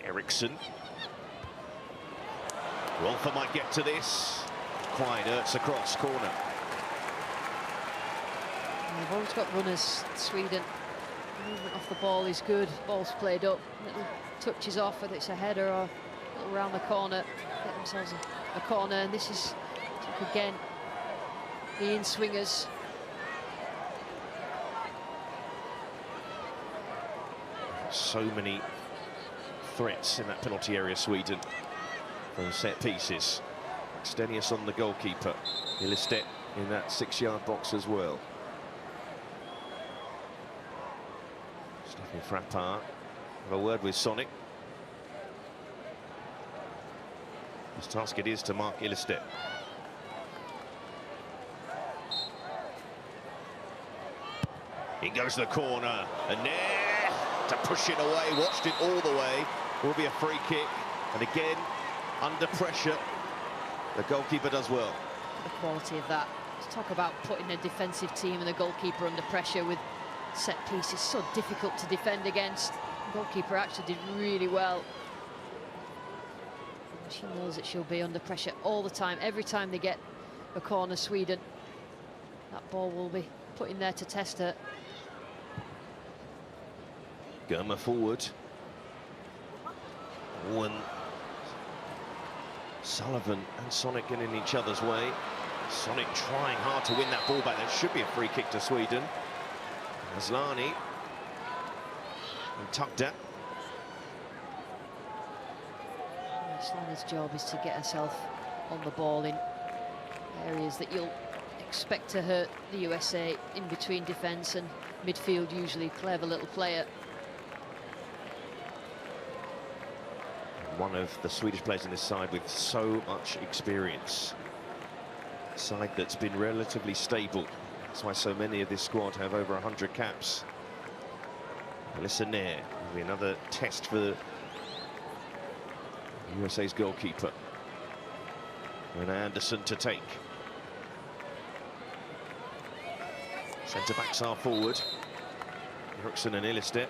Eriksson. Rolfö might get to this. Quite Ertz across corner. They've always got runners, Sweden. The movement off the ball is good. Ball's played up. Little touches off, whether it's a header or around the corner. Get themselves a corner, and this is again the in-swingers. So many threats in that penalty area, Sweden, from set pieces. 𝓳𝓸𝓲𝓷𝓲𝓷𝓰 on the goalkeeper. Listet in that 6-yard box as well. Stephanie Frappart have a word with Sonic. His task it is to mark Listet. In goes the corner, and there to push it away, watched it all the way. Will be a free kick, and again under pressure the goalkeeper does well. The quality of that. Let's talk about putting a defensive team and the goalkeeper under pressure with set pieces. So difficult to defend against. The goalkeeper actually did really well. She knows that she'll be under pressure all the time. Every time they get a corner, Sweden, that ball will be put in there to test her. Germa forward. Owen, Sullivan and Sonic getting in each other's way. Sonic trying hard to win that ball back. There should be a free kick to Sweden. Asllani and tucked at. Asllani's job is to get herself on the ball in areas that you'll expect to hurt the USA, in between defence and midfield. Usually clever little player. One of the Swedish players in this side with so much experience. A side that's been relatively stable. That's why so many of this squad have over 100 caps. Listen there, will be another test for the USA's goalkeeper. And Anderson to take. Centre-backs are forward. Eriksson and Listet.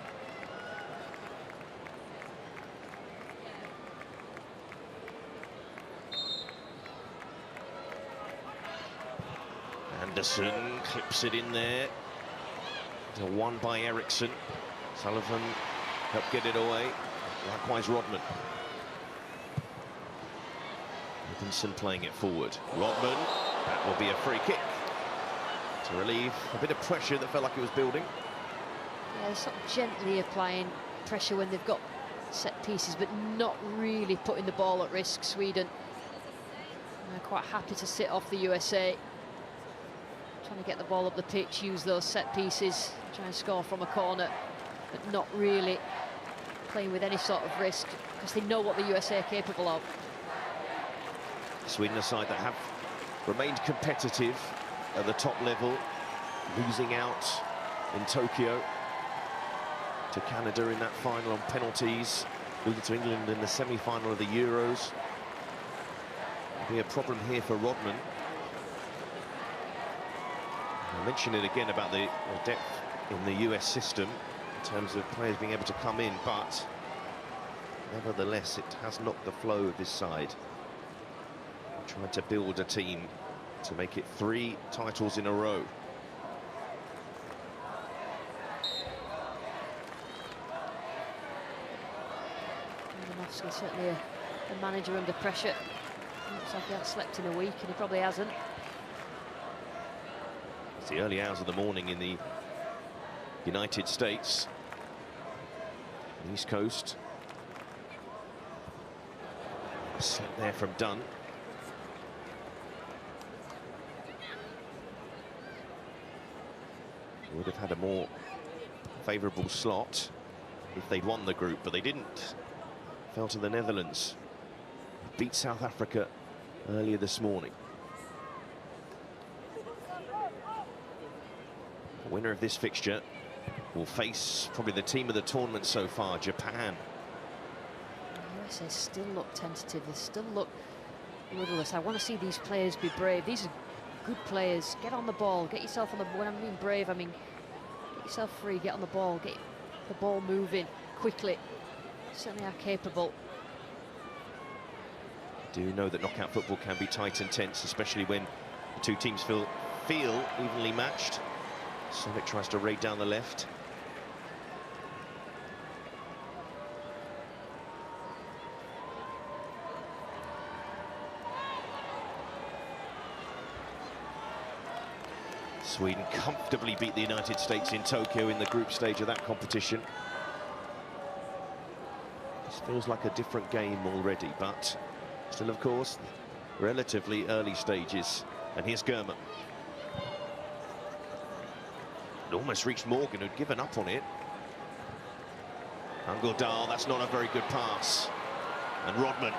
Anderson clips it in there. It's a one by Eriksson. Sullivan helped get it away. Likewise Rodman. Robinson playing it forward. Rodman, that will be a free kick to relieve a bit of pressure that felt like it was building. Yeah, they're sort of gently applying pressure when they've got set pieces, but not really putting the ball at risk, Sweden. And they're quite happy to sit off the USA. Trying to get the ball up the pitch, use those set pieces, try and score from a corner, but not really playing with any sort of risk because they know what the USA are capable of. Sweden, a side that have remained competitive at the top level, losing out in Tokyo to Canada in that final on penalties, losing to England in the semi-final of the Euros. Be a problem here for Rodman. I mentioned it again about the depth in the US system in terms of players being able to come in, but nevertheless it has knocked the flow of this side. Trying to build a team to make it 3 titles in a row. Certainly a manager under pressure. Looks like he hasn't slept in a week, and he probably hasn't. It's the early hours of the morning in the United States, the East Coast. Slept there from Dunn. Would have had a more favourable slot if they'd won the group, but they didn't. Fell to the Netherlands, beat South Africa earlier this morning. The winner of this fixture will face probably the team of the tournament so far, Japan. The USA still look tentative, they still look rudderless. I want to see these players be brave. These are good players. Get on the ball, get yourself on the ball. When I mean brave, I mean get yourself free, get on the ball, get the ball moving quickly. Certainly are capable. Do know that knockout football can be tight and tense, especially when the two teams feel evenly matched. Summit tries to raid down the left. Sweden comfortably beat the United States in Tokyo in the group stage of that competition. This feels like a different game already, but still, of course, relatively early stages. And here's Germer. It almost reached Morgan, who'd given up on it. 𝓳𝓸𝓲𝓷𝓲𝓷𝓰, that's not a very good pass. And Rodman,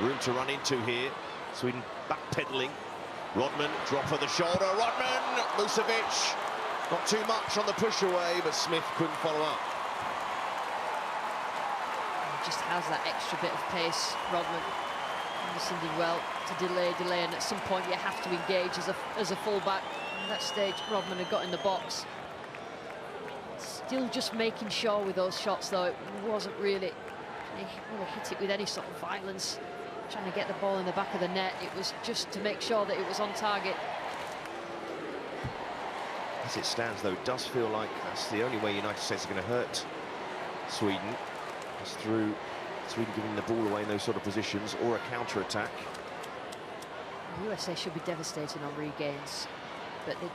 room to run into here. Sweden backpedaling. Rodman, drop of the shoulder. Rodman, Musovic, not too much on the push away, but Smith couldn't follow up. Just has that extra bit of pace, Rodman. Understanding well to delay, and at some point you have to engage as a fullback. At that stage, Rodman had got in the box. Still just making sure with those shots, though, it wasn't really, he hit it with any sort of violence, trying to get the ball in the back of the net. It was just to make sure that it was on target. As it stands, though, it does feel like that's the only way United States are going to hurt Sweden. It's through Sweden giving the ball away in those sort of positions or a counter-attack. The USA should be devastating on regains, but they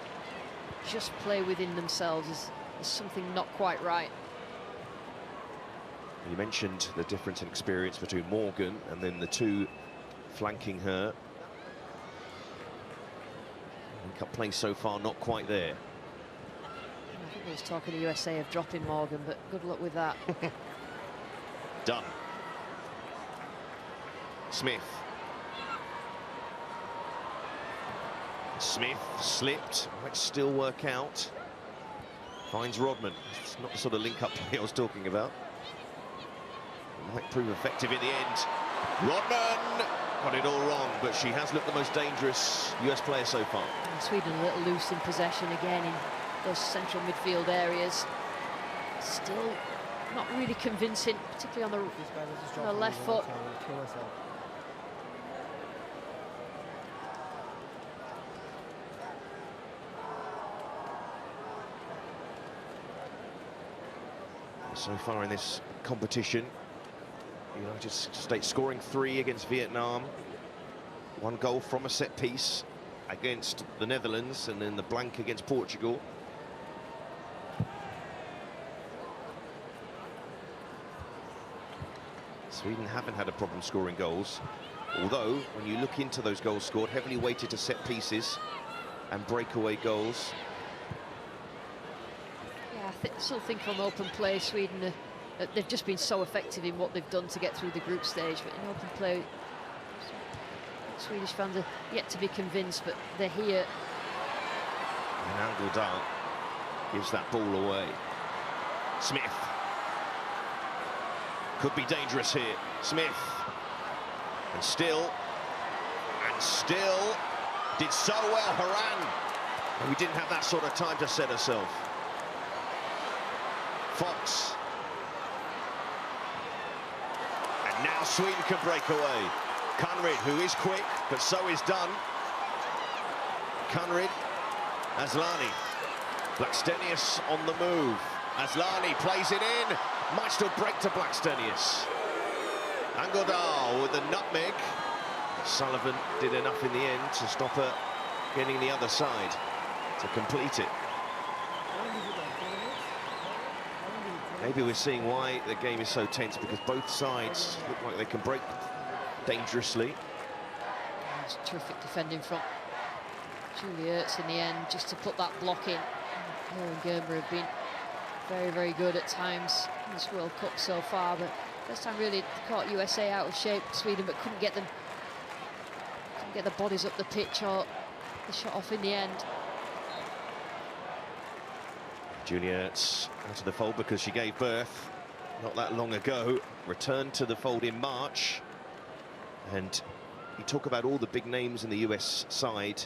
just play within themselves. There's something not quite right. You mentioned the difference in experience between Morgan and then the two flanking her. Cup play so far not quite there. I think there was talk of the USA of dropping Morgan, but good luck with that. Done. Smith. Smith slipped, might still work out. Finds Rodman. It's not the sort of link-up play I was talking about. It might prove effective in the end. Rodman got it all wrong, but she has looked the most dangerous US player so far. And Sweden a little loose in possession again in those central midfield areas. Still not really convincing, particularly on the left foot. So far in this competition, United States scoring 3 against Vietnam, 1 goal from a set piece against the Netherlands, and then the blank against Portugal. Sweden haven't had a problem scoring goals, although when you look into those goals scored, heavily weighted to set pieces and breakaway goals. Yeah, I still think from open play, Sweden, they've just been so effective in what they've done to get through the group stage. But in open play, Swedish fans are yet to be convinced, but they're here. And 𝓳𝓸𝓷𝓲𝓷𝓰 gives that ball away. Smith. Could be dangerous here. Smith. And still did so well, 𝓳𝓸𝓲𝓷𝓲𝓷𝓰. And we didn't have that sort of time to set herself. Fox. And now Sweden can break away. 𝓬𝓷𝓲𝓷𝓲𝓷, who is quick, but so is done. 𝓬𝓷𝓲𝓷𝓲𝓷𝓰. Blackstenius on the move. 𝓳𝓸𝓲𝓷 plays it in. Might still break to Blackstenius. 𝓳𝓸𝓲𝓷 with the nutmeg. Sullivan did enough in the end to stop her getting the other side to complete it. Maybe we're seeing why the game is so tense, because both sides look like they can break dangerously. It's terrific defending from Julia Ertz in the end, just to put that block in. Her and Germer have been very, very good at times in this World Cup so far, but first time really caught USA out of shape, Sweden, but couldn't get the bodies up the pitch or the shot off in the end. Julia Ertz out of the fold because she gave birth not that long ago, returned to the fold in March. And you talk about all the big names in the US side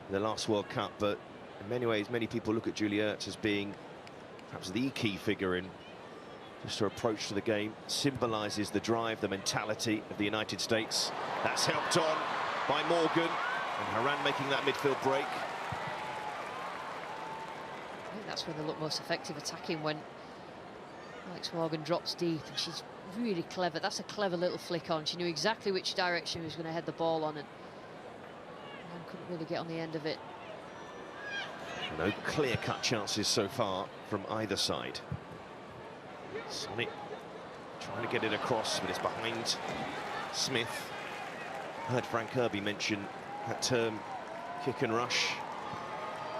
in the last World Cup, but in many ways, many people look at Julia Ertz as being perhaps the key figure in just her approach to the game. Symbolises the drive, the mentality of the United States. That's helped on by Morgan, and 𝓳𝓸𝓷𝓲𝓷𝓰 making that midfield break. I think that's when they look most effective attacking, when Alex Morgan drops deep, and she's really clever. That's a clever little flick on. She knew exactly which direction she was going to head the ball on, and couldn't really get on the end of it. No clear-cut chances so far from either side. Sonny trying to get it across, but it's behind Smith. Heard Frank Kirby mention that term, kick and rush.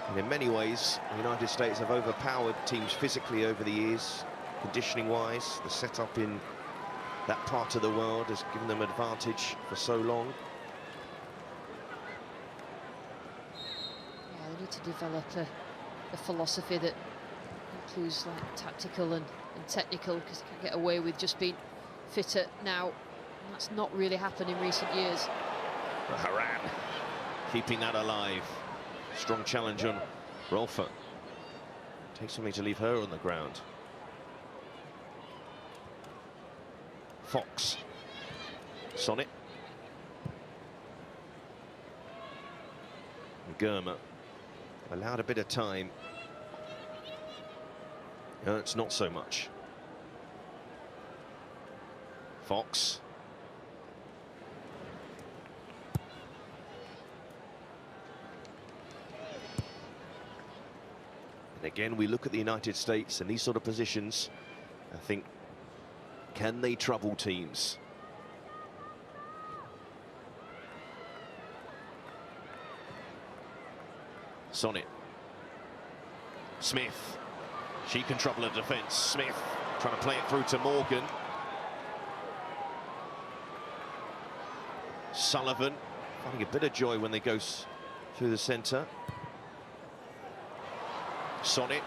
And in many ways, the United States have overpowered teams physically over the years, conditioning-wise. The setup in that part of the world has given them advantage for so long. Yeah, they need to develop a philosophy that includes like tactical and technical, because they can get away with just being fitter now. And that's not really happened in recent years. 𝓳𝓸𝓷𝓲𝓷𝓰 keeping that alive. Strong challenge on Rolfo. Takes something to leave her on the ground. Fox. Sonnet. Germer allowed a bit of time. It's not so much. Fox. And again, we look at the United States and these sort of positions. I think, can they trouble teams? Sonnet. Smith. She can trouble a defence. Smith trying to play it through to Morgan. Sullivan finding a bit of joy when they go through the centre. Sonnet.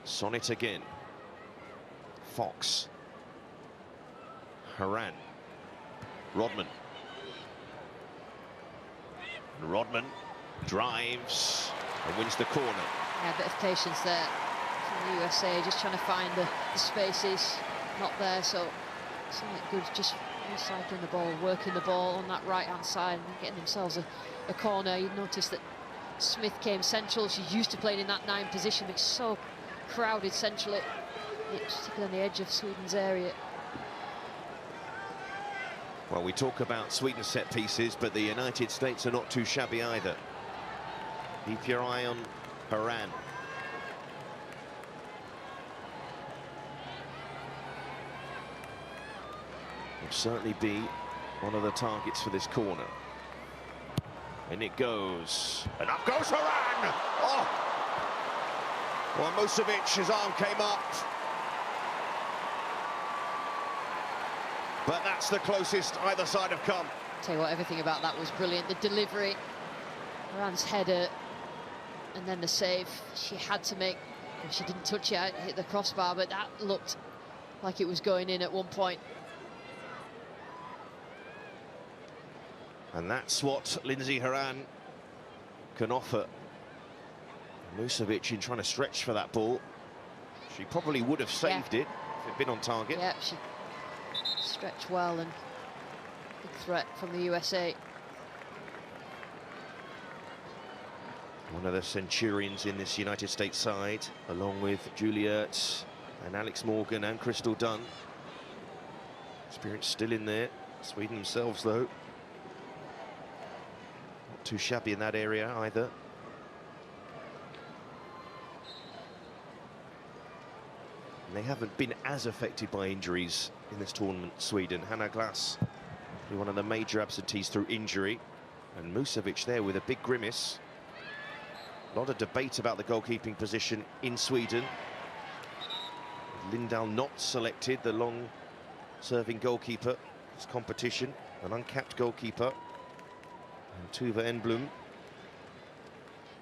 Sonnet again. Fox. 𝓳𝓸𝓷𝓲𝓷𝓬. Rodman. And Rodman drives and wins the corner. Yeah, a bit of patience there from the USA, just trying to find the spaces, not there, so something good, just recycling the ball, working the ball on that right-hand side and getting themselves a corner. You notice that Smith came central. She's used to playing in that 9 position, but it's so crowded centrally. It's particularly on the edge of Sweden's area. Well, we talk about Sweden's set pieces, but the United States are not too shabby either. Keep your eye on 𝓳𝓸𝓷𝓲𝓷𝓬. will certainly be one of the targets for this corner. And it goes. And up goes Hrân! Oh! Well, Musovic, his arm came up. But that's the closest either side have come. Tell you what, everything about that was brilliant. The delivery, Hrân's header, and then the save. She had to make, well, she didn't touch it, hit the crossbar, but that looked like it was going in at one point. And that's what Lindsay Hrân can offer. Musovic in trying to stretch for that ball. She probably would have saved it if it'd been on target. Yeah, she stretched well, and big threat from the USA. One of the Centurions in this United States side, along with Julia Ertz and Alex Morgan and Crystal Dunn. Experience still in there. Sweden themselves, though, not too shabby in that area either. And they haven't been as affected by injuries in this tournament, Sweden. Hanna Glass, one of the major absentees through injury. And Musovic there with a big grimace. A lot of debate about the goalkeeping position in Sweden. Lindahl not selected, the long-serving goalkeeper. This competition, an uncapped goalkeeper. And Tuva Enblom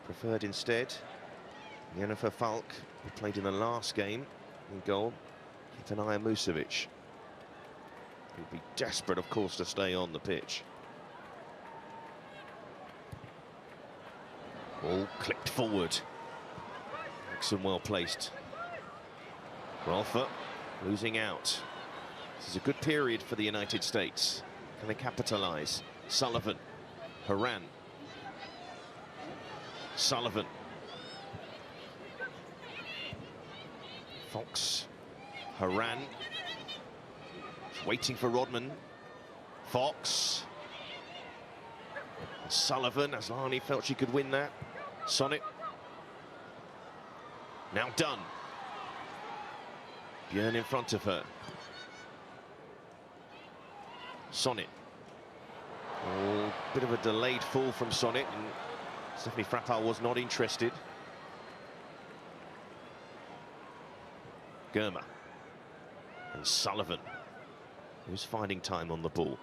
preferred instead. Jennifer Falk, who played in the last game in goal. Keep an eye on Musovic. He'll be desperate, of course, to stay on the pitch. All clipped forward. Excellent, well placed. Rolfer losing out. This is a good period for the United States. Can they capitalise? Sullivan, Hrân, Sullivan, Fox, Hrân, waiting for Rodman, Fox, Sullivan. Asllani felt she could win that. Sonnet, now Dunn. Björn in front of her. Sonnet. Oh, bit of a delayed fall from Sonnet, and Stephanie Frappart was not interested. Germer and Sullivan, who's finding time on the ball.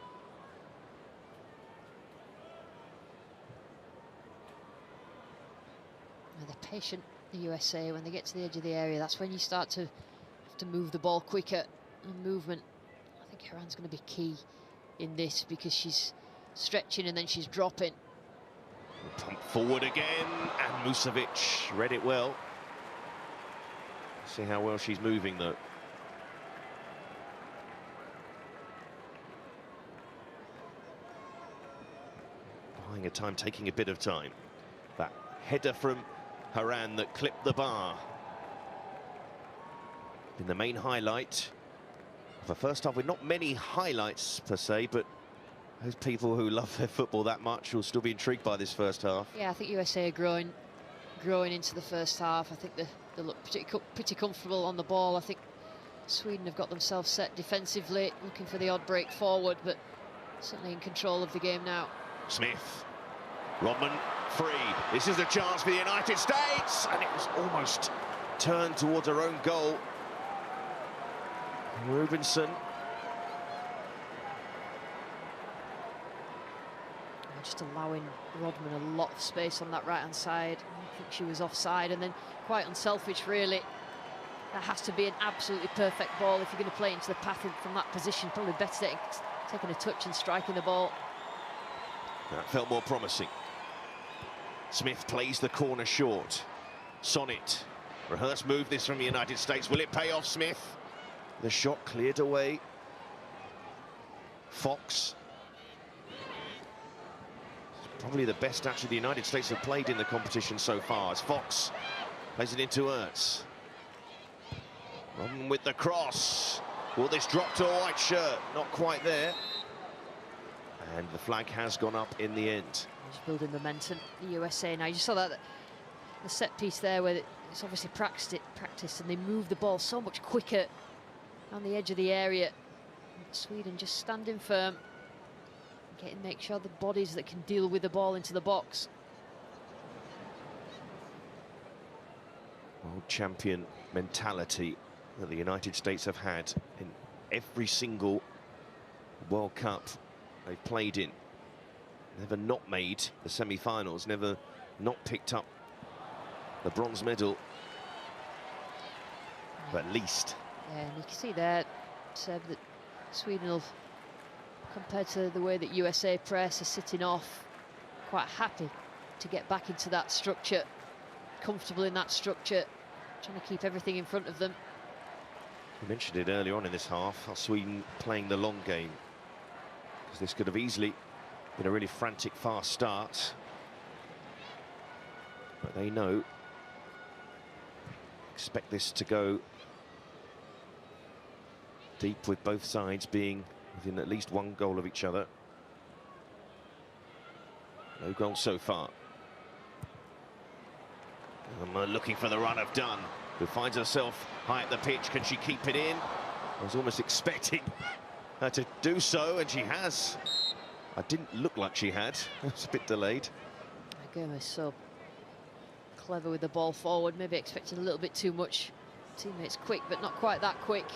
And they're patient, the USA. When they get to the edge of the area, that's when you start to have to move the ball quicker. And movement, I think Hrân's going to be key in this, because she's stretching and then she's dropping. Pump forward again, and Musovic read it well. See how well she's moving, though. Buying her time, taking a bit of time. That header from Hrân that clipped the bar. In the main highlight of the first half, with not many highlights per se, but those people who love their football that much will still be intrigued by this first half. Yeah, I think USA are growing into the first half. I think they look pretty comfortable on the ball. I think Sweden have got themselves set defensively, looking for the odd break forward, but certainly in control of the game now. Smith, Rodman free. This is a chance for the United States, and it was almost turned towards her own goal. Rubinson. Just allowing Rodman a lot of space on that right-hand side. I think she was offside, and then quite unselfish, really. That has to be an absolutely perfect ball if you're going to play into the path from that position. Probably better taking a touch and striking the ball. That felt more promising. Smith plays the corner short. Sonnet. Rehearse move this from the United States. Will it pay off, Smith? The shot cleared away. Fox. Probably the best, actually, the United States have played in the competition so far, as Fox plays it into Ertz. Rodman with the cross. Will this drop to a white shirt? Not quite there. And the flag has gone up in the end. Just building momentum, the USA now. You saw that the set piece there, where it's obviously practiced, and they move the ball so much quicker on the edge of the area. Sweden just standing firm, make sure the bodies that can deal with the ball into the box. World champion mentality that the United States have had in every single World Cup they've played in. Never not made the semi-finals, never not picked up the bronze medal. But at least. Yeah, and you can see there, Seb, that Sweden will, compared to the way that USA press, are sitting off, quite happy to get back into that structure, comfortable in that structure, trying to keep everything in front of them. We mentioned it earlier on in this half, how Sweden playing the long game, because this could have easily been a really frantic, fast start. But they know, expect this to go deep, with both sides being within at least one goal of each other. No goals so far. And looking for the run of Dunn, who finds herself high at the pitch. Can she keep it in? I was almost expecting her to do so, and she has. I didn't look like she had. It was a bit delayed. Again, was so clever with the ball forward, maybe expecting a little bit too much. Teammates quick, but not quite that quick.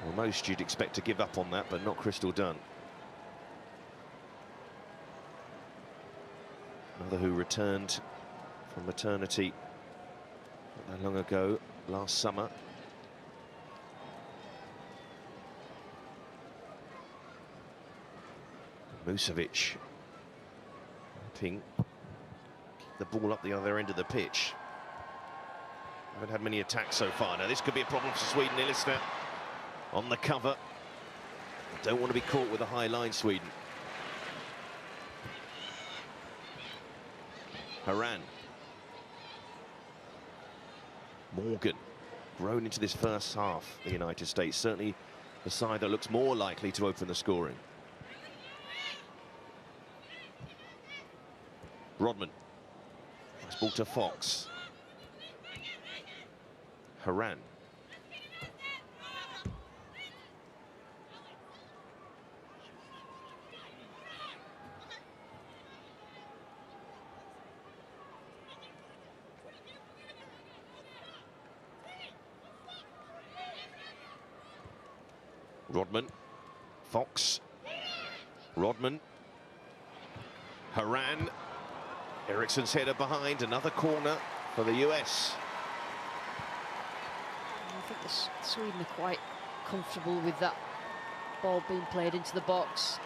Well, most you'd expect to give up on that, but not Crystal Dunn. Another who returned from maternity not that long ago, last summer. Musovic hoping to keep the ball up the other end of the pitch. Haven't had many attacks so far. Now this could be a problem for Sweden. 𝓣𝓱𝓪 on the cover. Don't want to be caught with a high line, Sweden. Haran. Morgan, grown into this first half, the United States. Certainly the side that looks more likely to open the scoring. Rodman. Nice ball to Fox. Haran. Rodman, Fox, Rodman, Haran, Eriksson's header behind, another corner for the US. I think the Sweden are quite comfortable with that ball being played into the box.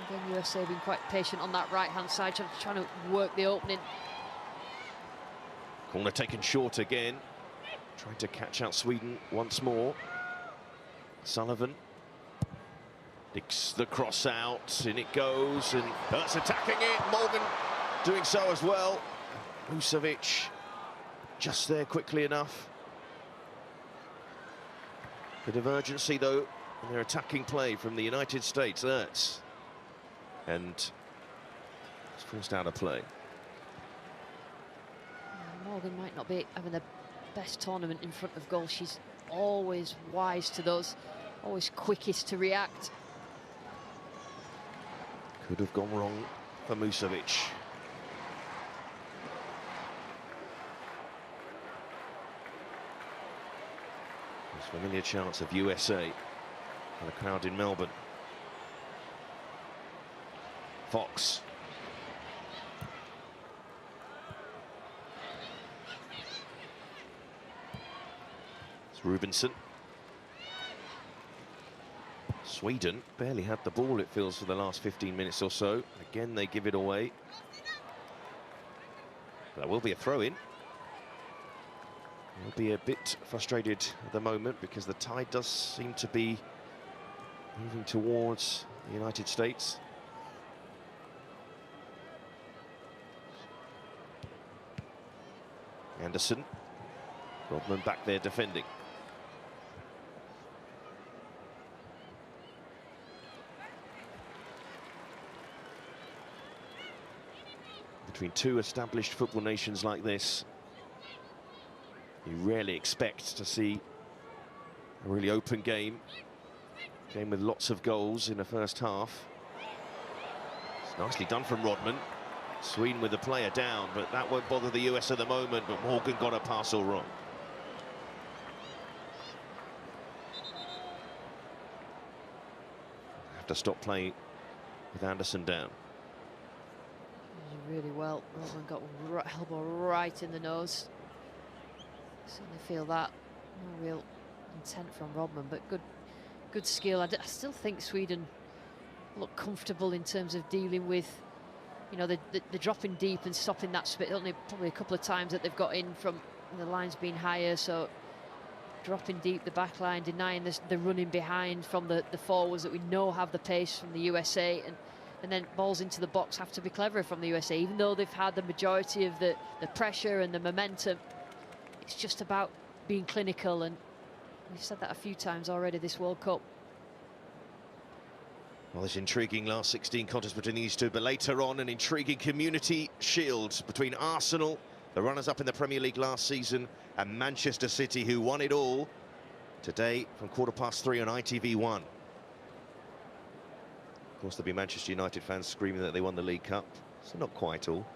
Again, USA have been quite patient on that right-hand side, trying to work the opening. Corner taken short again, trying to catch out Sweden once more. Sullivan digs the cross out, in it goes, and that's attacking it. Morgan doing so as well. Musovic just there quickly enough. Bit of urgency though in their attacking play from the United States. 𝓳𝓸𝓲𝓷𝓲𝓷𝓰, and it's forced out of play. Morgan might not be having the best tournament in front of goal. She's always wise to those, always quickest to react. Could have gone wrong for Musovic. There's a familiar chance of USA and the crowd in Melbourne. Fox. Rubinson. Sweden barely had the ball, it feels, for the last 15 minutes or so. Again, they give it away. There will be a throw-in. We'll be a bit frustrated at the moment because the tide does seem to be moving towards the United States. Anderson. Rodman back there defending. Between two established football nations like this, you rarely expect to see A really open game. Game with lots of goals in the first half. It's nicely done from Rodman. Sweden with the player down, but that won't bother the US at the moment, but Morgan got a pass all wrong. Have to stop playing with Anderson down. Really well. Rodman got one elbow right in the nose. Certainly feel that. No real intent from Rodman, but good skill. I still think Sweden look comfortable in terms of dealing with, you know, the dropping deep and stopping that spit. Only probably a couple of times that they've got in from the lines being higher, so dropping deep the back line, denying the running behind from the forwards that we know have the pace from the USA, and then balls into the box have to be cleverer from the USA. Even though they've had the majority of the pressure and the momentum, it's just about being clinical, and we've said that a few times already this World Cup. Well, this intriguing last 16 contest between these two, but later on an intriguing community shield between Arsenal, the runners-up in the Premier League last season, and Manchester City, who won it all today from 3:15 on ITV1. Of course, there'll be Manchester United fans screaming that they won the League Cup, so not quite all.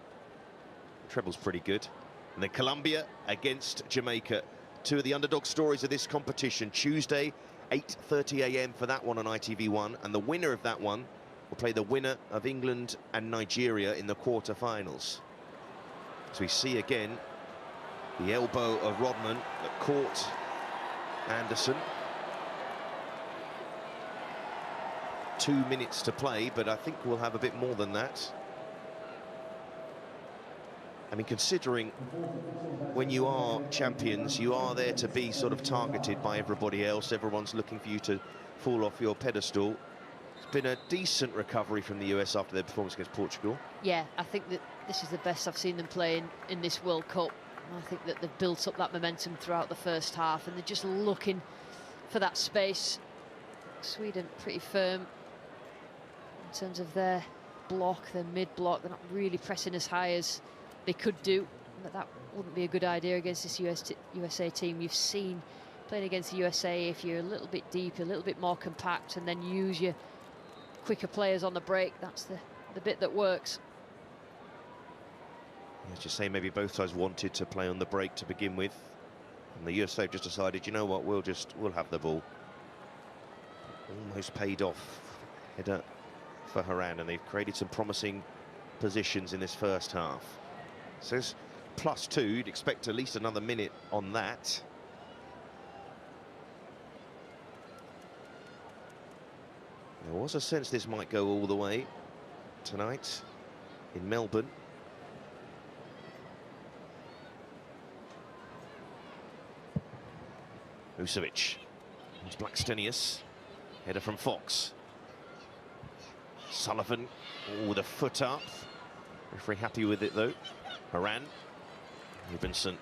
The treble's pretty good. And then Colombia against Jamaica, two of the underdog stories of this competition. Tuesday, 8:30 AM for that one on ITV1, and the winner of that one will play the winner of England and Nigeria in the quarter-finals. So we see again the elbow of Rodman that caught Anderson. 2 minutes to play, but I think we'll have a bit more than that. I mean, considering when you are champions, you are there to be sort of targeted by everybody else. Everyone's looking for you to fall off your pedestal. It's been a decent recovery from the US after their performance against Portugal. Yeah, I think that this is the best I've seen them play in this World Cup. I think that they've built up that momentum throughout the first half, and they're just looking for that space. Sweden pretty firm in terms of their block, their mid-block. They're not really pressing as high as they could do, but that wouldn't be a good idea against this USA team. You've seen playing against the USA, if you're a little bit deep, a little bit more compact, and then use your quicker players on the break, that's the bit that works. As you say, maybe both sides wanted to play on the break to begin with, and the USA have just decided, you know what, we'll have the ball. Almost paid off. Header for Haran, and they've created some promising positions in this first half. So it's +2, you'd expect at least another minute on that. There was a sense this might go all the way tonight in Melbourne. Vucevic, it's Blackstenius, header from Fox. Sullivan, with a foot up. Referee happy with it though. Haran, Rubinson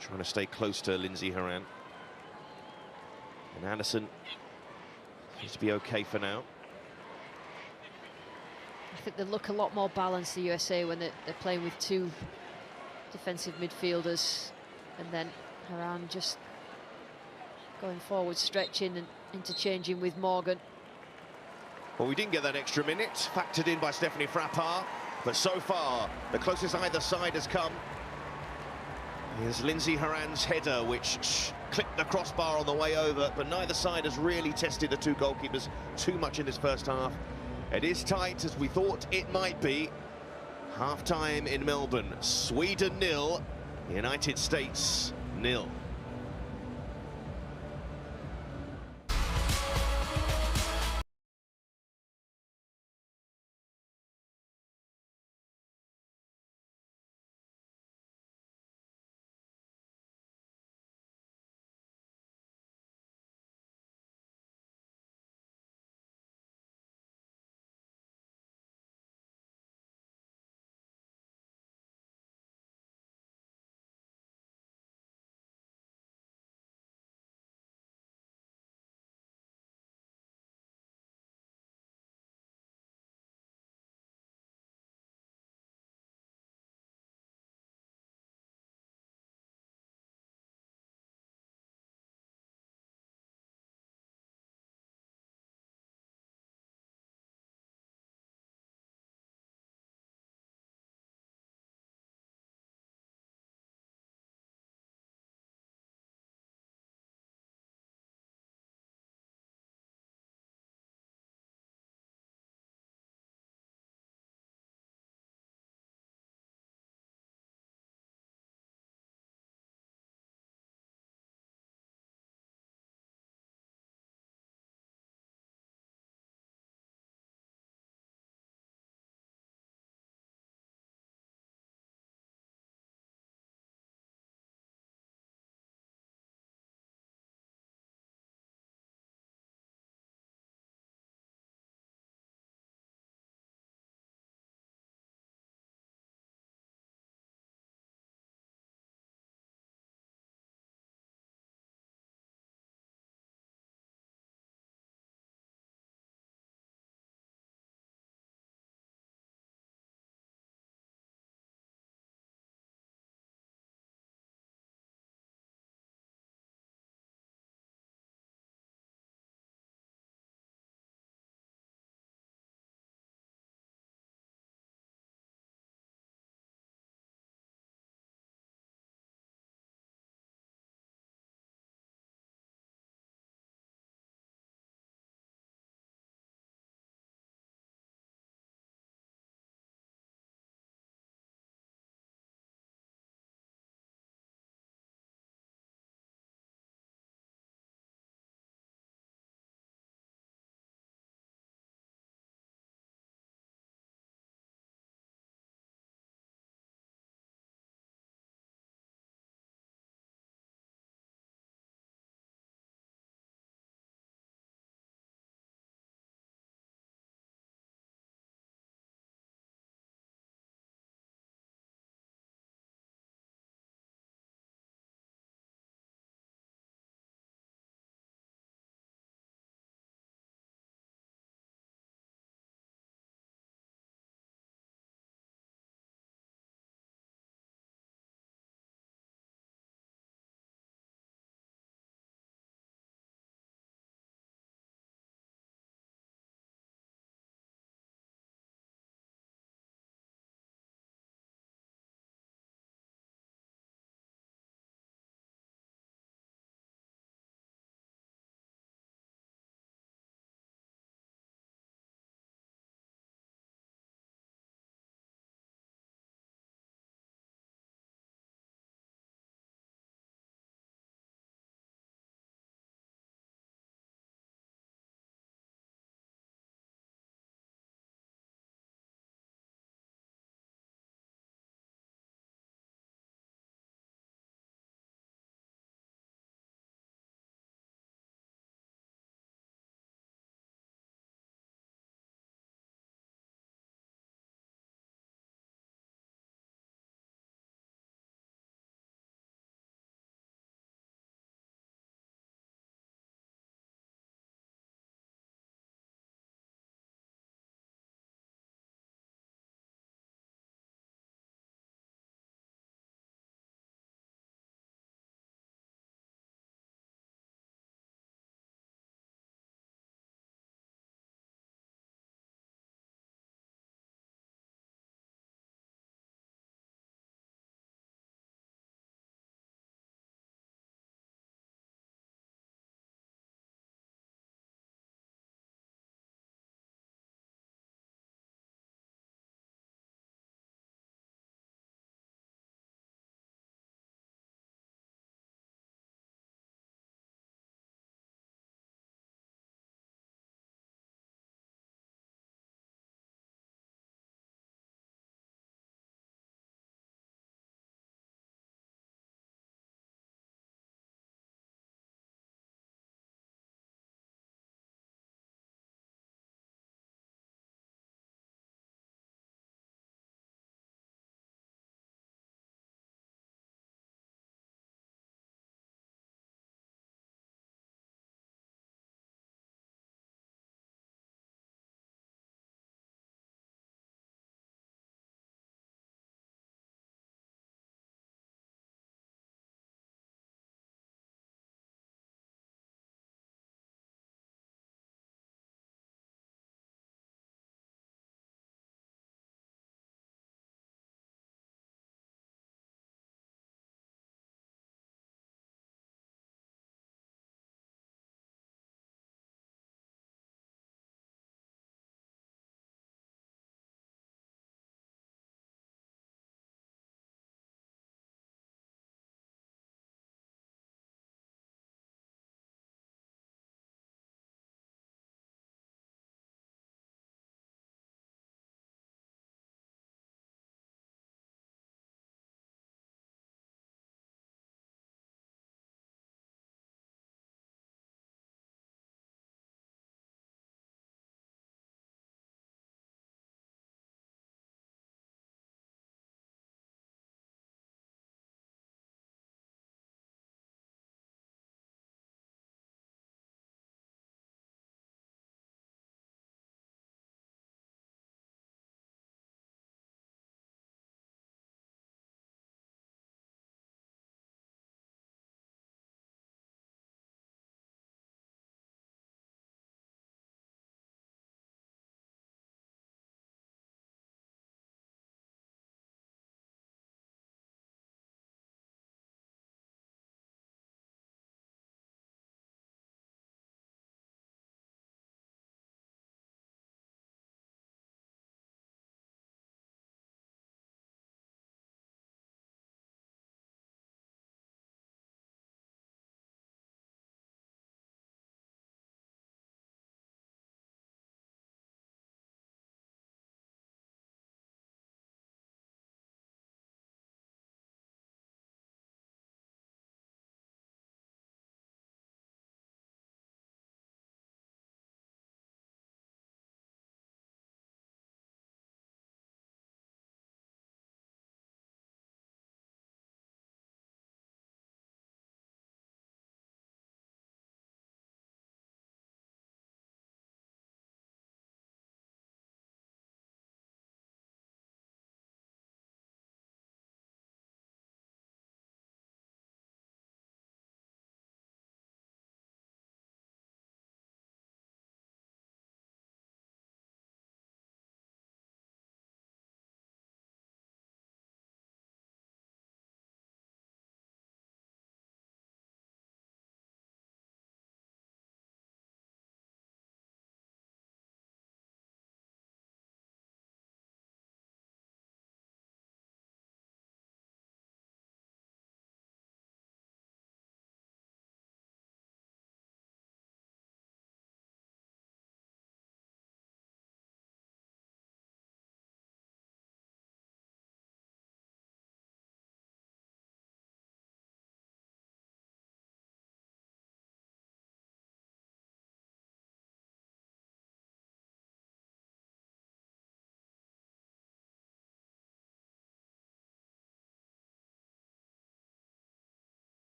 trying to stay close to Lindsay Haran. And Anderson seems to be okay for now. I think they look a lot more balanced, the USA, when they're playing with two defensive midfielders, and then Haran just going forward, stretching and interchanging with Morgan. Well, we didn't get that extra minute, factored in by Stephanie Frappart, but so far, the closest either side has come is Lindsay Haran's header, which clipped the crossbar on the way over, but neither side has really tested the two goalkeepers too much in this first half. It is tight, as we thought it might be. Half-time in Melbourne, Sweden 0, United States 0.